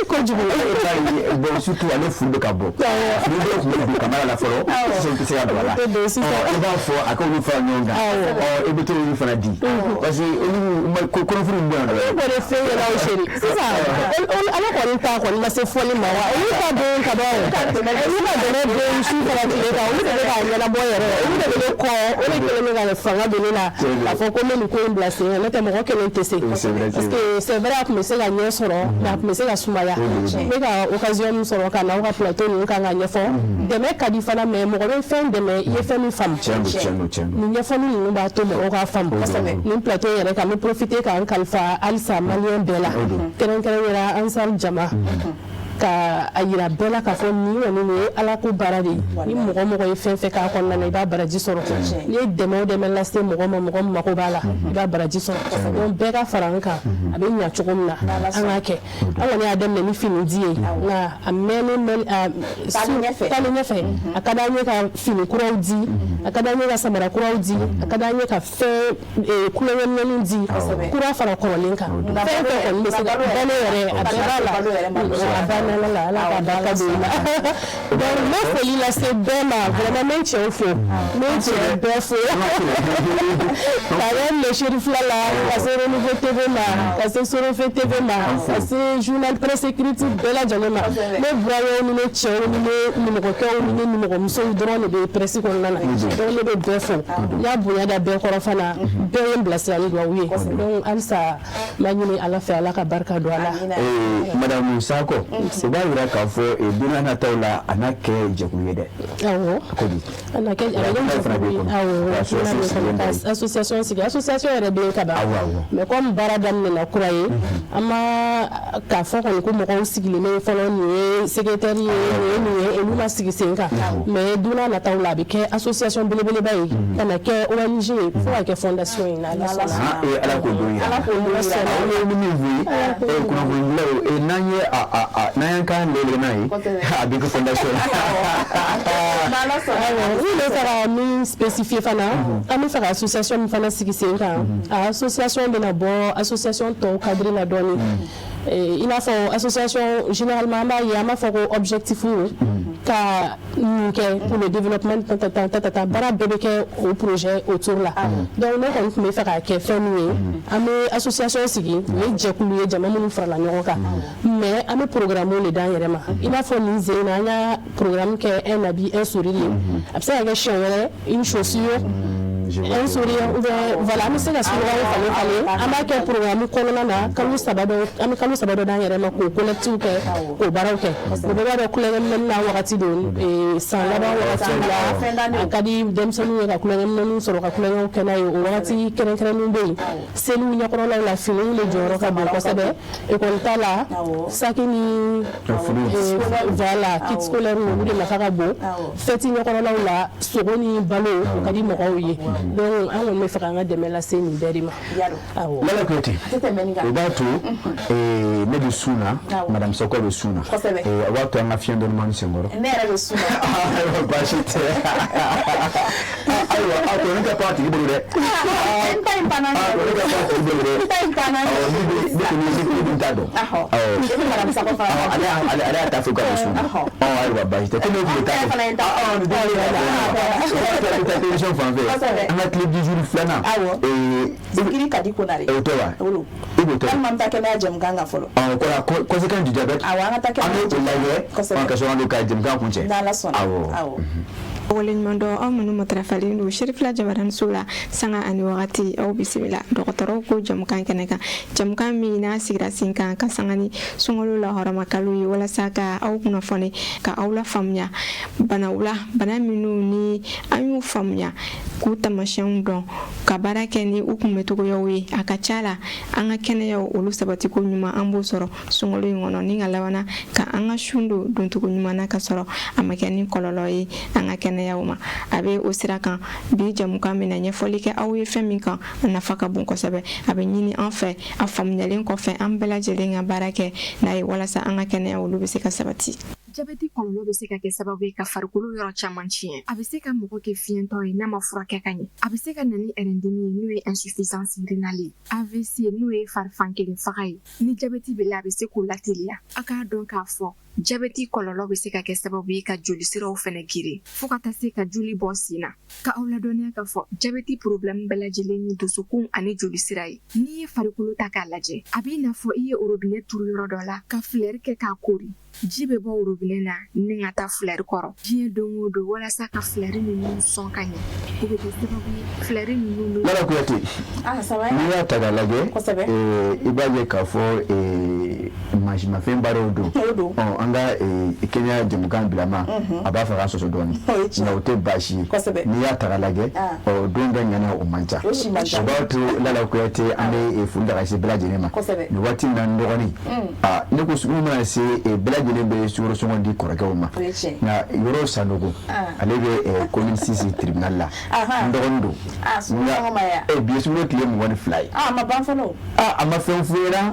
kojugu bon surtout ale furu bɛ ka bɔ furu dɔw tun bɛ don Kamara la fɔlɔ sisan o tɛ se ka don a la i b'a fɔ a k'olu fara ɲɔgɔn kan i bɛ to olu fana di parce que kɔnɔfuru min bɛ yan o de fɛn yɛrɛ o seri sisan ala kɔni ta kɔni ma se fɔli ma wa olu ka don ka ban olu ka dɛmɛ don su fara tile kan olu de bɛ k'a ɲɛnabɔ yɛrɛ olu de bɛ ne kɔ o de kelen bɛ ka fanga don ne la k'a fɔ ko ne nin ko in bila sen kan ne tɛ mɔgɔ kelen tɛ se parce que c'est vrai a tun bɛ se ka ɲɛ sɔrɔ mais a tun bɛ se ka sumaya n bɛ ka occasion min sɔrɔ ka n'aw ka plateau ninnu kan ka ɲɛfɔ dɛmɛ ka di fana mais mɔgɔ bɛ fɛn dɛmɛ i ye fɛn min faamu nin ɲɛfɔli ninnu b'a to mɔgɔw k'a faamu nin plateau yɛrɛ kan n bɛ profiter k'an kalifa halisa maliyɛn bɛɛ la kɛrɛnkɛrɛnyara Ansar Jama ka a yira bɛɛ la k'a fɔ nin kɔni nin ye ala ko baara de ye ni mɔgɔ mɔgɔ ye fɛn fɛn k'a kɔnɔna na i b'a baraji sɔrɔ n'i ye dɛmɛ o dɛmɛ lase mɔgɔ ma mɔgɔ min mago b'a la i b'a baraji sɔrɔ donc bɛɛ ka fara an kan a bɛ ɲa cogo min na an k'a kɛ an kɔni y'a daminɛ ni fini di ye nka a mɛnnen taalen ɲɛfɛ a ka d'an ye ka fini kuraw di a ka d'an ye ka samara kuraw di a ka d'an ye ka fɛn kulonkɛminɛnw di kura fara kɔrɔlen kan fɛn fɛn kɔni bɛ se ka balo yɛrɛ a bɛɛ b'a la ala ka barika don i la donc n bɛ foli lase bɛɛ ma vraiment n bɛ n cɛw fo n bɛ n cɛ bɛɛ fo ka bɛ le Cherifla la ka se Renouveau TV ma ka se Sorofe TV ma ka se journal presse écrite bɛɛ lajɛlen ma ne burankɛw ni ne cɛw ni ne nimɔgɔkɛw ni ne nimɔgɔmusow dɔrɔn de bɛ presse kɔnɔna na donc ne bɛ bɛɛ fo n y'a bonya da bɛɛ kɔrɔ fana bɛɛ ye n bilasirali dugawu ye donc halisa n b'a ɲini ala fɛ ala ka barika don a la. Madame Sako o b'a yira k'a fɔ don n'a nataw la a n'a kɛ jɛkulu ye dɛ. Awɔ a na kɛ jɛkulu ye awɔ association sigi association yɛrɛ bɛ yen ka ban mais comme baara daminɛna kura ye an ma k'a fɔ kɔni ko mɔgɔw sigilen bɛ fɔlɔ nin ye secrétaire ye nin ye olu ma sigi sen kan mais don n'a nataw la a bɛ kɛ association belebeleba ye ka na kɛ ONG ye fo ka kɛ fondation ye ala sɔnna ala k'o don ye an ye min fɔ ye kunnafonidilaw n'an ye n'an y'an kan lele n'a ye a bɛ kɛ fondation ni ne taara min spécifier fana an bɛ fɛ ka association min fana sigi sen kan a association bɛna bɔ association tɔw cadre la dɔɔni i n'a fɔ association généralement an b'a ye an b'a fɔ ko objectif ka pour le développement bara bébé au projet autour là donc nous on peut faire à quel fait nous amé association sigi les jekulu ye jama mun fara la ɲɔgɔn kan mais amé programme le dan yɛrɛ ma il a faut ni zena nya programme que un habit un sourire après ça avec une chaussure un sourire voilà mais c'est la sourire fallait amba quel programme kɔnɔna na kalo sabado dan yɛrɛ ma ko collectif kɛ ko baaraw kɛ o bɛ b'a couleur même na wagati don san laban wagati la a ka di denmisɛnninw ye ka couleur minnu sɔrɔ ka couleur kɛ n'a ye o wagati kɛrɛnkɛrɛnnenw bɛ yen seliw ɲɛkɔrɔlaw la finiw de jɔyɔrɔ ka bon kosɛbɛ école ta la saki ni voilà kit scolaire olu de nafa ka bon fête ɲɛkɔrɔlaw la sogo ni balo o ka di mɔgɔw ye donc an kɔni bɛ fɛ k'an ka dɛmɛ lase nin bɛɛ de ma awɔ Lala Kuyate o b'a to ne bɛ sun na madame Soko bɛ sun na o b'a to an ka fiɲɛ dɔɔni ma n senkɔrɔ ne yɛrɛ bɛ sun na baasi tɛ ayiwa a to ne ka pan a tigi bolo dɛ n ta in panna ne ka pan a tigi bolo dɛ n ta in panna ne tun t'a dɔn i bɛ madame Sako fara ale y'a ta fo ka bɛ sun na ayiwa baasi tɛ komi e tun bɛ taa télévision fan fɛ an ka tile 10 jours filanan zikiri ka di ko na de o tɛ wa i b'o tɛ an ta kɛnɛya jɛmukan kan fɔlɔ conséquence du diabète awɔ an ka ta kɛnɛya an bɛ o lajɛ ka sɔrɔ an bɛ ka jɛmukan kun cɛ n'Ala sɔnna awɔ waleɲumandɔ aw minnu matarafalen don Sherifila Jabaramuso la sanga ani wagati aw bisimila dɔgɔtɔrɔw ko jamukan kɛnɛ kan jamukan min n'a sigira sen kan ka sanga ni sunkalo la hɔrɔmakalo ye walasa ka aw kunnafoni ka aw la faamuya bana minnu ni an y'u faamuya k'u tamasiyɛnw dɔn ka baara kɛ ni u kunbɛcogoyaw ye a ka ca la an ka kɛnɛyaw olu sabatiko ɲuman an b'o sɔrɔ sunkalo in kɔnɔ ni ka labanna ka an ka sun don doncogo ɲuman na ka sɔrɔ a ma kɛ ni kɔlɔlɔ ye an ka kɛnɛyaw ma a bɛ o sira kan bi jamukan bɛna ɲɛfɔli kɛ aw ye fɛn min kan a nafa ka bon kosɛbɛ a bɛ ɲini an fɛ a faamuyalen kɔfɛ an bɛɛ lajɛlen ka baara kɛ n'a ye walasa an ka kɛnɛya olu bɛ se ka sabati. Jabɛti kɔlɔlɔ bɛ se ka kɛ sababu ye ka farikolo yɔrɔ caman tiɲɛ. A bɛ se ka mɔgɔ kɛ fiɲɛtɔ ye n'a ma furakɛ ka ɲɛ. A bɛ se ka na ni ɛrɛndimi ye n'o ye insuffisance rénale ye. AVC n'o ye fari fankelen faga ye. Ni jabɛti bɛ la a bɛ se k'o lateliya. A k'a dɔn k'a fɔ jabɛti kɔlɔlɔ bɛ se ka kɛ sababu ye ka joli siraw fɛnɛ geren fo ka taa se ka joli bɔn sen na. Ka aw ladɔnniya k'a fɔ jabɛti problème bɛɛ lajɛlen ye dusukun ani joli sira ye. N'i ye farikolo ta k'a lajɛ a b'i n'a fɔ i ye robinet turu yɔrɔ dɔ la ka filɛri kɛ k'a kori. Ji bɛ bɔ robinet na ni ka taa filɛri kɔrɔ diɲɛ don o don walasa ka filɛri ninnu sɔn ka ɲɛ o bɛ kɛ sababu ye filɛri ninnu bɛ. Lala Kuyate n'i y'a ta k'a lajɛ i b'a ye k'a fɔ mansimafɛn baaraw don an ka kɛnɛya jɛmukan bilama a b'a fɛ ka sɔsɔ dɔɔni nka o tɛ baasi ye n'i y'a ta k'a lajɛ don bɛɛ ɲɛna o man ca o b'a to Lala Kuyate an bɛ foli daga se bɛɛ lajɛlen ma nin waati min na n dɔgɔnin ne ko sugu mana se bɛɛ lajɛlen bɛ sukaro sɔngɔ di kɔrɔkɛw ma nka yɔrɔ Sanogo ale bɛ commune 6 tribunal la n dɔgɔnin don nka bi ye sukaro tile 22 ye a ma ban fɔlɔ a ma fɛn foyi la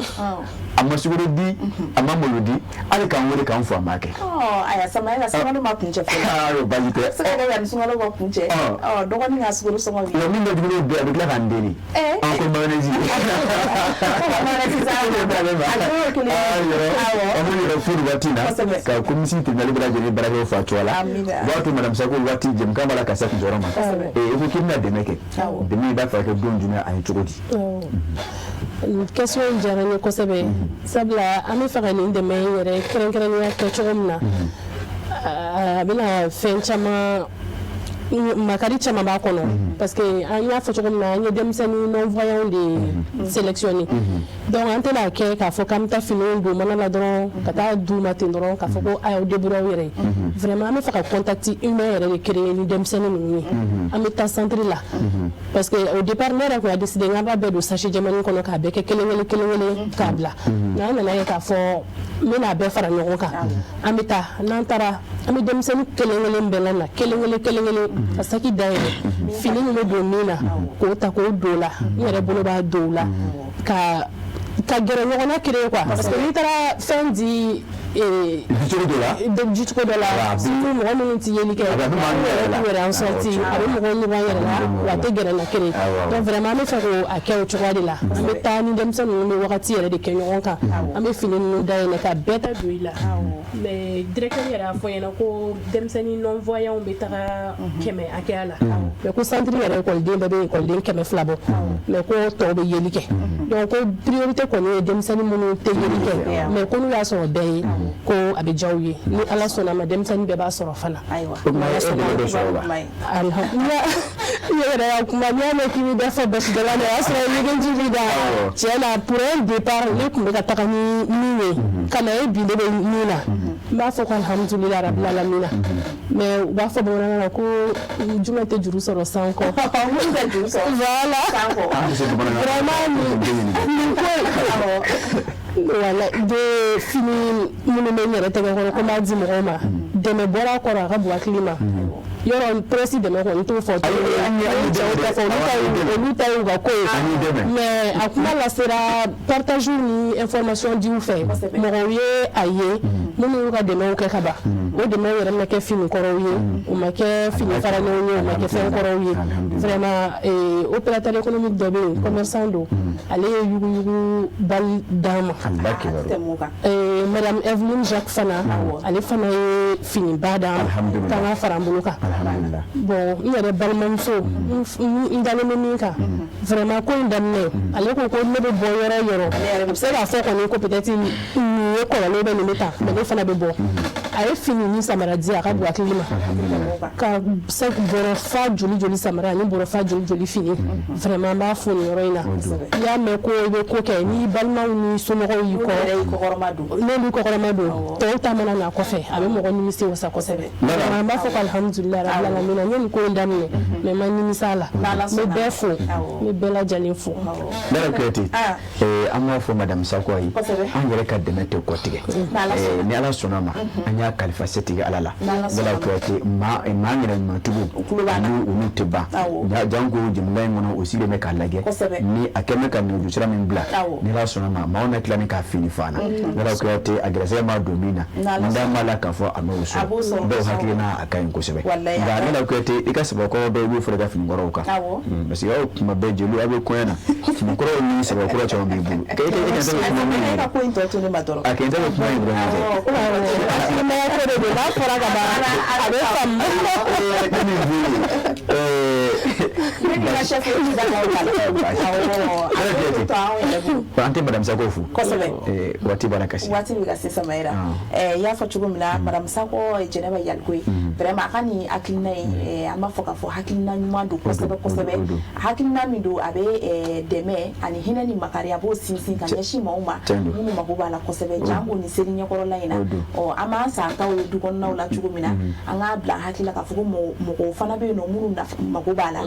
a ma sukaro di a ma malo di hali k'an wele k'an fɔ a ma kɛ aya Samayɛla sunkalo ma kuncɛ fɔlɔ baasi tɛ se ka kɛ yani sunkalo ma kuncɛ dɔgɔnin ka sukaro sɔngɔ bi min bɛ dumuni bɛɛ a bɛ tila k'an deli an ko mayonnaise furu waati na ka komisi tribunal bɛɛ lajɛlen baarakɛlaw fa cogoya la o b'a to madame Sako waati jɛmukan b'a la ka se jɔyɔrɔ ma i ko k'i bɛna dɛmɛ kɛ dɛmɛ in b'a fɛ ka kɛ don jumɛn a ye cogo di. question in diyara n ye kosɛbɛ sabula an bɛ fɛ ka nin dɛmɛ in yɛrɛ kɛrɛnkɛrɛnnenya kɛ cogo min na a bɛna fɛn caman makari caman b'a kɔnɔ parce que an y'a fɔ cogo min na an ye denmisɛnnin non voyants de sélectionner donc an tɛna kɛ k'a fɔ k'an bɛ taa finiw don mana la dɔrɔn ka taa d'u ma ten dɔrɔn k'a fɔ ko a y'aw débrouiller aw yɛrɛ ye vraiment an bɛ fɛ ka contact humain yɛrɛ de créer ni denmisɛnnin ninnu ye an bɛ taa centre la parce que au départ ne yɛrɛ tun y'a décidé n k'an b'a bɛɛ don sachet jɛmani kɔnɔ k'a bɛɛ kɛ kelen kelen k'a bila nka an nana ye k'a fɔ n bɛna bɛɛ fara ɲɔgɔn kan an bɛ taa n'an taara an bɛ denmisɛnnin kelen bɛɛ la kelen ka saki da yɛlɛ fini min bɛ don min na k'o ta k'o don la n yɛrɛ bolo b'a don la ka gɛrɛ ɲɔgɔnna créer quoi parce que n'i taara fɛn di jicogo dɔ la surtout mɔgɔ minnu tɛ yeli kɛ yɛrɛ en sorti a bɛ mɔgɔw ɲɔgɔn yɛrɛ la wa a tɛ gɛrɛ na kelen donc vraiment an bɛ fɛ k'o kɛ o cogoya de la an bɛ taa ni denmisɛnnin ninnu bɛ wagati yɛrɛ de kɛ ɲɔgɔn kan an bɛ fini ninnu dayɛlɛ ka bɛɛ ta don i la mais directeur yɛrɛ y'a fɔ ɲɛna ko denmisɛnnin non voyants bɛ taga 100 hakɛya la mais ko centre yɛrɛ école bɛɛ bɛ école 200 bɔ mais ko tɔw bɛ yeli kɛ donc ko priorité kɔni ye denmisɛnnin minnu tɛ yeli kɛ mais ko n'u y'a sɔrɔ bɛɛ ye ko a bɛ diya u ye ni ala sɔnna ma denmisɛnnin bɛɛ b'a sɔrɔ fana alhamdulilah yɛrɛ y'a kuma n'i y'a mɛn k'i bɛ dɔ fɔ basi dɔ la o y'a sɔrɔ ɲɛgɛnji b'i da tiɲɛ na pour un départ ne tun bɛ ka taga ni min ye ka na ye bi ne bɛ min na n b'a fɔ ko alhamdulilah rabil alamina mais u b'a fɔ bamanankan na ko jumɛn tɛ juru sɔrɔ san kɔ voilà vraiment nin ko wala de fini minnu bɛ n yɛrɛ tɛgɛ kɔrɔ ko n b'a di mɔgɔw ma dɛmɛ bɔra a kɔrɔ a ka bon hakili ma yɔrɔ presse dɛmɛ kɔni t'o fɔ olu ta y'u ka ko ye mais a kuma lasera partage ni information diw fɛ mɔgɔw ye a ye minnu y'u ka dɛmɛw kɛ ka ban o dɛmɛw yɛrɛ ma kɛ fini kɔrɔw ye u ma kɛ fini faralenw ye u ma kɛ fɛn kɔrɔw ye vraiment opérateur économique dɔ bɛ yen commerçant don ale ye yuguyugu bali d'an ma madame Evelyne Jacques fana ale fana ye fini ba d'an ma k'an ka fara an bolo kan bon n yɛrɛ balimamuso n dalen bɛ min kan vraiment ko in daminɛ ale ko ne bɛ bɔ yɔrɔ o yɔrɔ a bɛ se k'a fɔ kɔni ko peut-être nin ye kɔlɔlɔ bɛ nin bɛ ta mais ne fana bɛ bɔ a ye fini ni samara di a ka don hakili ma ka bɔrɔ fa joli samara ani bɔrɔ fa joli fini vraiment n b'a fɔ nin yɔrɔ in na i y'a mɛn ko i bɛ ko kɛ ni balimaw ni somɔgɔw y'i kɔ n'olu kɔkɔrɔma don tɔw ta mana na kɔfɛ a bɛ mɔgɔ nimisi wasa kosɛbɛ n b'a fɔ ko alhamdulilah rabbil alamin n ye nin ko in daminɛ mais ma nimisa a la n bɛ bɛɛ fo n bɛ bɛɛ lajɛlen fo Nana Kuyate an b'a fɔ madame Sako ye an yɛrɛ ka dɛmɛ tɛ kɔtigɛ ni ala sɔnna ma an y'a kalifa setigi ala la Nana Kuyate maa yɛrɛ ɲumantigiw ani olu tɛ ban janko jamana in kɔnɔ o sigilen bɛ k'a lajɛ ni a kɛ bɛ ka nɛgɛjuru sira min bila ni ala sɔnna ma maaw na tila ni k'a fini fana Nana Kuyate a gɛrɛsɛgɛ ma don min na n da m'a la k'a fɔ a m'o sɔrɔ dɔw hakili n'a a ka ɲi kosɛbɛ nka Nana Kuyate i ka sabakɔrɔ dɔw b'u fara ka fini kɔrɔw kan parce que aw kuma bɛɛ jeliw aw bɛ kɔɲɔ na fini kɔrɔw ni sabakɔrɔ caman b'i bolo a kɛ n tɛ bɛ kuma min yɛrɛ a kɛ n tɛ bɛ kuma in dɔrɔn tɛ n'a fɔra ka ban a bɛ faamu an tɛ madame Sako fo waati b'a la kasi waati bɛ ka se Samayira i y'a fɔ cogo min na madame Sako ye Jɛnɛba Yaliko ye vraiment a ka nin hakilina ye an b'a fɔ k'a fɔ hakilina ɲuman don kosɛbɛ hakilina min don a bɛ dɛmɛ ani hinɛ ni makari a b'o sinsin ka ɲɛsin maaw ma minnu mako b'a la kosɛbɛ janko nin seli ɲɛkɔrɔla in na an b'an san taw ye du kɔnɔnaw la cogo min na an k'a bila hakili la k'a fɔ ko mɔgɔw fana bɛ yen nɔ minnu mako b'a la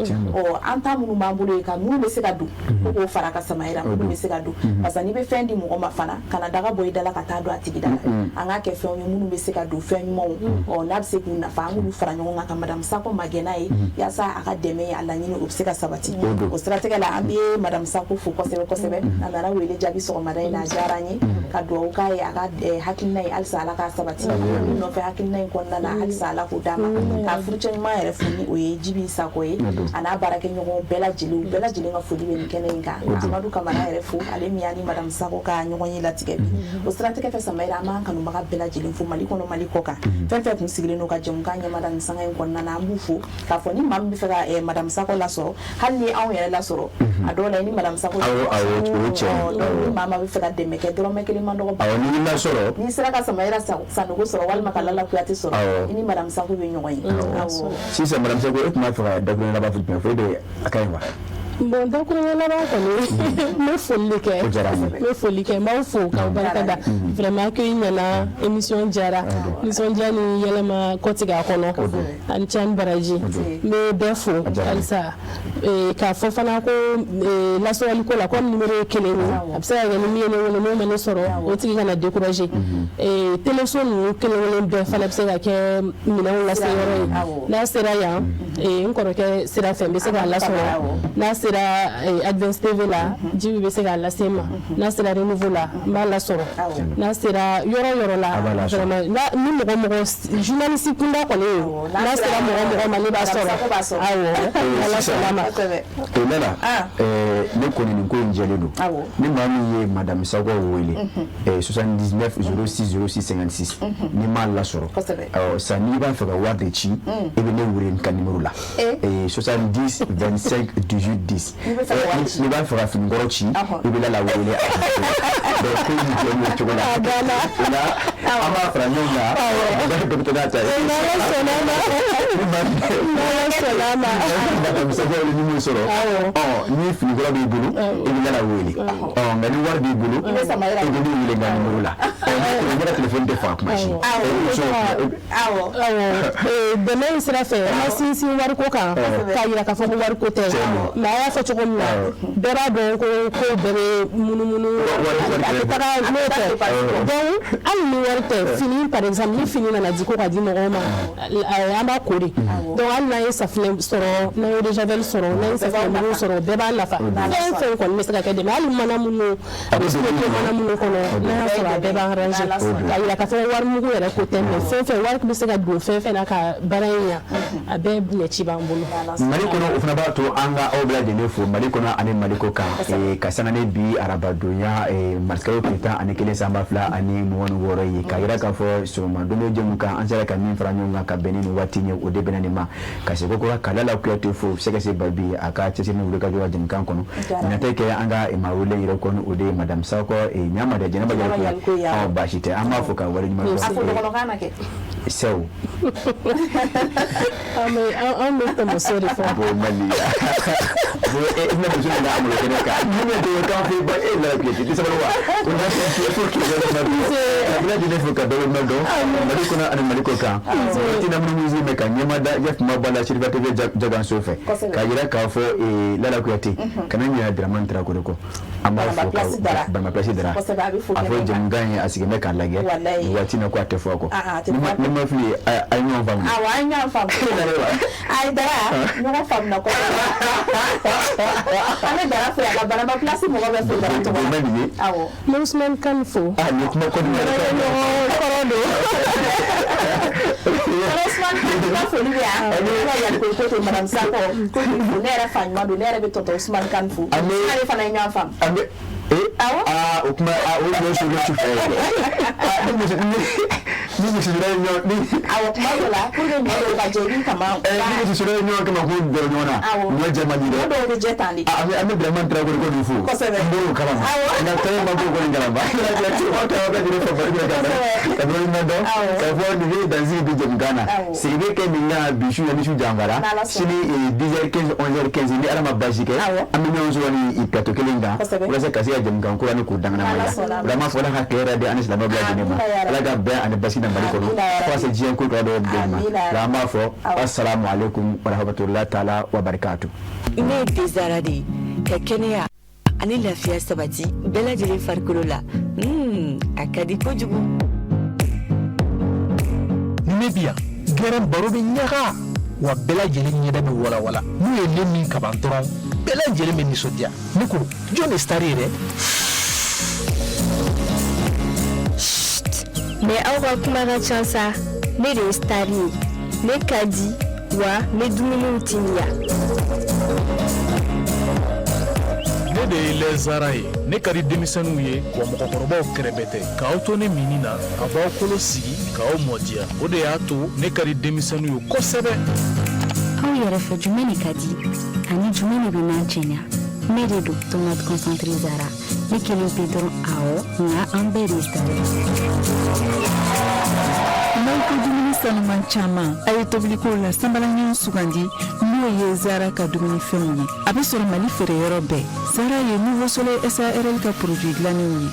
an ta minnu b'an bolo yen ka minnu bɛ se ka don ko k'o fara ka Samayira minnu bɛ se ka don parce que n'i bɛ fɛn di mɔgɔ ma fana kana daga bɔ i da la ka taa don a tigi da la an k'a kɛ fɛnw ye minnu bɛ se ka don fɛn ɲumanw n'a bɛ se k'u nafa an b'olu fara ɲɔgɔn kan ka madame Sako magɛn n'a ye yaasa a ka dɛmɛ a laɲini o bɛ se ka sabati o siratigɛ la an bɛ madame Sako fo kosɛbɛ a nana wele jaabi sɔgɔmada in na a diyara n ye ka dugawu k'a ye a ka hakilina ye halisa ala k'a sabati min nɔfɛ hakilina in kɔnɔna na halisa ala k'o d'a ma k'a furucɛ ɲuman yɛrɛ fo ni o ye Jibi Sako ye a n'a baarakɛɲɔgɔn bɛɛ lajɛlen ka foli bɛ nin kɛnɛ in kan Amadu Kamara yɛrɛ fo ale min ni madame Sako ka ɲɔgɔn ye latigɛ bi o siratigɛ fɛ Samayira an b'an kanubaga bɛɛ lajɛlen fo Mali kɔnɔ Mali kɔ kan fɛn fɛn kun sigilen n'o ka jɛmukan ɲɛmada nin sanga in kɔnɔna na an b'u fo k'a fɔ ni maa min bɛ fɛ ka madame Sako lasɔrɔ hali ni anw yɛrɛ lasɔrɔ a dɔw la ni madame Sako ni maa bɛ fɛ ka dɛmɛ kɛ dɔrɔmɛ kelen man dɔgɔ n'i sera ka Samayira Sanogo sɔrɔ walima ka Lala Kuyate sɔrɔ i ni madame Sako bɛ ɲɔgɔn ye sisan madame Sako e tun b'a fɛ ka dakuruɲɛ laban fɔ jumɛn fɔ e de a ka ɲi wa bon dakuruɲɛ laban kɔni n bɛ foli kɛ n b'aw fo k'aw barika da vraiment que i ɲɛna émission diyara nisɔndiya ni yɛlɛma kɔtigɛ a kɔnɔ ani Cani Baraji n bɛ bɛɛ fo halisa k'a fɔ fana ko lasɔrɔliko la comme numéro ye 1 ye a bɛ se ka kɛ ni min ye ne wele n'o ma ne sɔrɔ o tigi kana décourager téléso ninnu kelen bɛɛ fana bɛ se ka kɛ minɛnw lase yɔrɔ ye n'a sera yan n kɔrɔkɛ sira fɛ n bɛ se k'a lasɔrɔ n'a sera Advance TV la jibi bɛ se k'a lase n ma n'a sera Renouveau la n b'a lasɔrɔ n'a sera yɔrɔ la vraiment ni mɔgɔ journaliste kunda kɔni n'a sera mɔgɔ ma ne b'a sɔrɔ awɔ Ala sɔnna ma Nana ne kɔni nin ko in jɛlen don ni maa min ye Madame Sakɔ wele 79 06 06 56 ni m'a lasɔrɔ sa n'i b'a fɛ ka wari de ci i bɛ ne wele n ka numéro la 70 25 18 10 n'i b'a fɛ ka finikɔrɔ ci i bɛ la wele donc ko in jɛlen o cogo la o la an b'a fara ɲɔgɔn kan bɛɛ dɔgɔtɔrɔya ta ye Madame Sakɔ wele numéro sɔrɔ ni finikɔrɔ b'i bolo i bɛ la wele nka ni wari b'i bolo i bɛ ne wele n ka numéro la ne ka téléphone tɛ fa kuma si dɛmɛ in sira fɛ an ka sinsin wariko kan k'a yira k'a fɔ ko wariko tɛ mais a y'a fɔ cogo min na bɛɛ b'a dɔn ko bɛɛ bɛ munumunu a bɛ taga n'o tɛ donc hali ni wari tɛ fini par exemple ni fini nana di ko ka di mɔgɔw ma an b'a kori donc hali n'an ye safinɛ sɔrɔ n'an ye eau de javel sɔrɔ n'an ye safinɛmugu sɔrɔ bɛɛ b'a nafa fɛn kɔni bɛ se ka kɛ dɛmɛ hali mana minnu a bɛ se ka kɛ mana minnu kɔnɔ n'an y'a sɔrɔ a bɛɛ b'an ranger k'a yira k'a fɔ warimugu yɛrɛ ko tɛ mais fɛn wari bɛ se ka don fɛn na ka baara in ɲa a bɛɛ ɲɛci b'an bolo Mali kɔnɔ o fana b'a to an ka aw bɛɛ lajɛlen fo Mali kɔnɔ ani Maliko kan ka sanga ni bi arabadonya marikaw tile ani kelen sanba fila ani 26 ye ka yira k'a fɔ sɔgɔma don jɛmu kan an sera ka min fara ɲɔgɔn kan ka bɛn ni waati ye o de bɛna nin ma ka se ko kora kala la kuyate fo se ka se babi a ka cɛsiri ni wuli ka jɔ jɛmukan kɔnɔ ɲinatɛ kɛ an ka ma wele yɛrɛ kɔnɔ o de Madame Sakɔ ɲama de jɛnɛba jɛrɛ baasi tɛ an b'a fɔ ka wale ɲuman fɔ sew an bɛ tɛmɛ de fɔ bon Mali bon ina muso na amuro kene ka ni ne do kan fi ba la pièce ti sabara wa on va faire pour que je me la de foka do me do Mali ko na ani Mali ko kan ti na mun muzi me kan nyama da ya kuma bala shirba te jagan sofe ka yira ka fo la ko yati kana nya draman tra ko ko amma fo ka ba ma place dara afo jangan ya asige me kan lage wati na ko atefo ko ni ma fi ay ñoo fam ay ñoo fam ay dara ñoo fam na ko ana dara fi ala bana ba place mo ba fi dara to awo Ousmane Kane fo ni kuma ko ni korodo Ousmane Kane ba fo ni ya ya ko to Madame Sakɔ ko ni ne ra fa nyama do ne ra be to Ousmane Kane fo ani fa na ñoo fam o kuma o do so do chufa ni ni sura ni awo kuma la ko do ni ba je ni kama ni sura ni kama ko do nyona ni jama ni do je tandi ami vraiment tra ko do fu mbo kala na tay ma ko ngala ba la ci o ta ba ni ko ba ni ka do ni do ka fo ni dans une deuxième Ghana c'est vrai que ni na bishu ni shu jangara sini 10h15 11h15 ni ala mabajike ami ni onzo ni ikato kelinga wala se kasi ya jemgan ko ni ko dangana ma vraiment fo la ka kera de anis la babla ni ma la ga ba ani basi Mali kono ko se jiyan ko do dema la ma fo assalamu alaikum wa rahmatullahi ta'ala wa barakatuh ne desarade ka kenya ani lafiya sabati bɛɛ lajɛlen farikolo la a ka di kojugu Namibia gɛrɛn baro bɛ ɲaga wa bɛɛ lajɛlen ɲɛda bɛ walawala n'u ye ne min kaban dɔrɔn bɛɛ lajɛlen bɛ nisɔndiya ne ko jɔn de star yɛrɛ mais aw ka kuma ka ca sa ne de ye star ye ne ka di wa ne dumuniw timiya ne de ye lɛzara ye ne ka di denmisɛnninw ye wa mɔgɔkɔrɔbaw kɛrɛbɛ tɛ k'aw to ne mini na a b'aw kolo sigi k'aw mɔdiya o de y'a to ne ka di denmisɛnninw ye kosɛbɛ aw yɛrɛ fɛ jumɛn de ka di ani jumɛn de bɛ n'an cɛɲa ne de don tomate concentré Zara ne kelen pe dɔrɔn awɔ nka an bɛɛ de star n'aw ka dumuni sanuman caman a ye tobiliko la sanbalaɲɔgɔn sugandi n'o ye Zara ka dumunifɛnw ye a bɛ sɔrɔ Mali feereyɔrɔ bɛɛ Zara ye Nouveau Soleil SARL ka produit dilannenw ye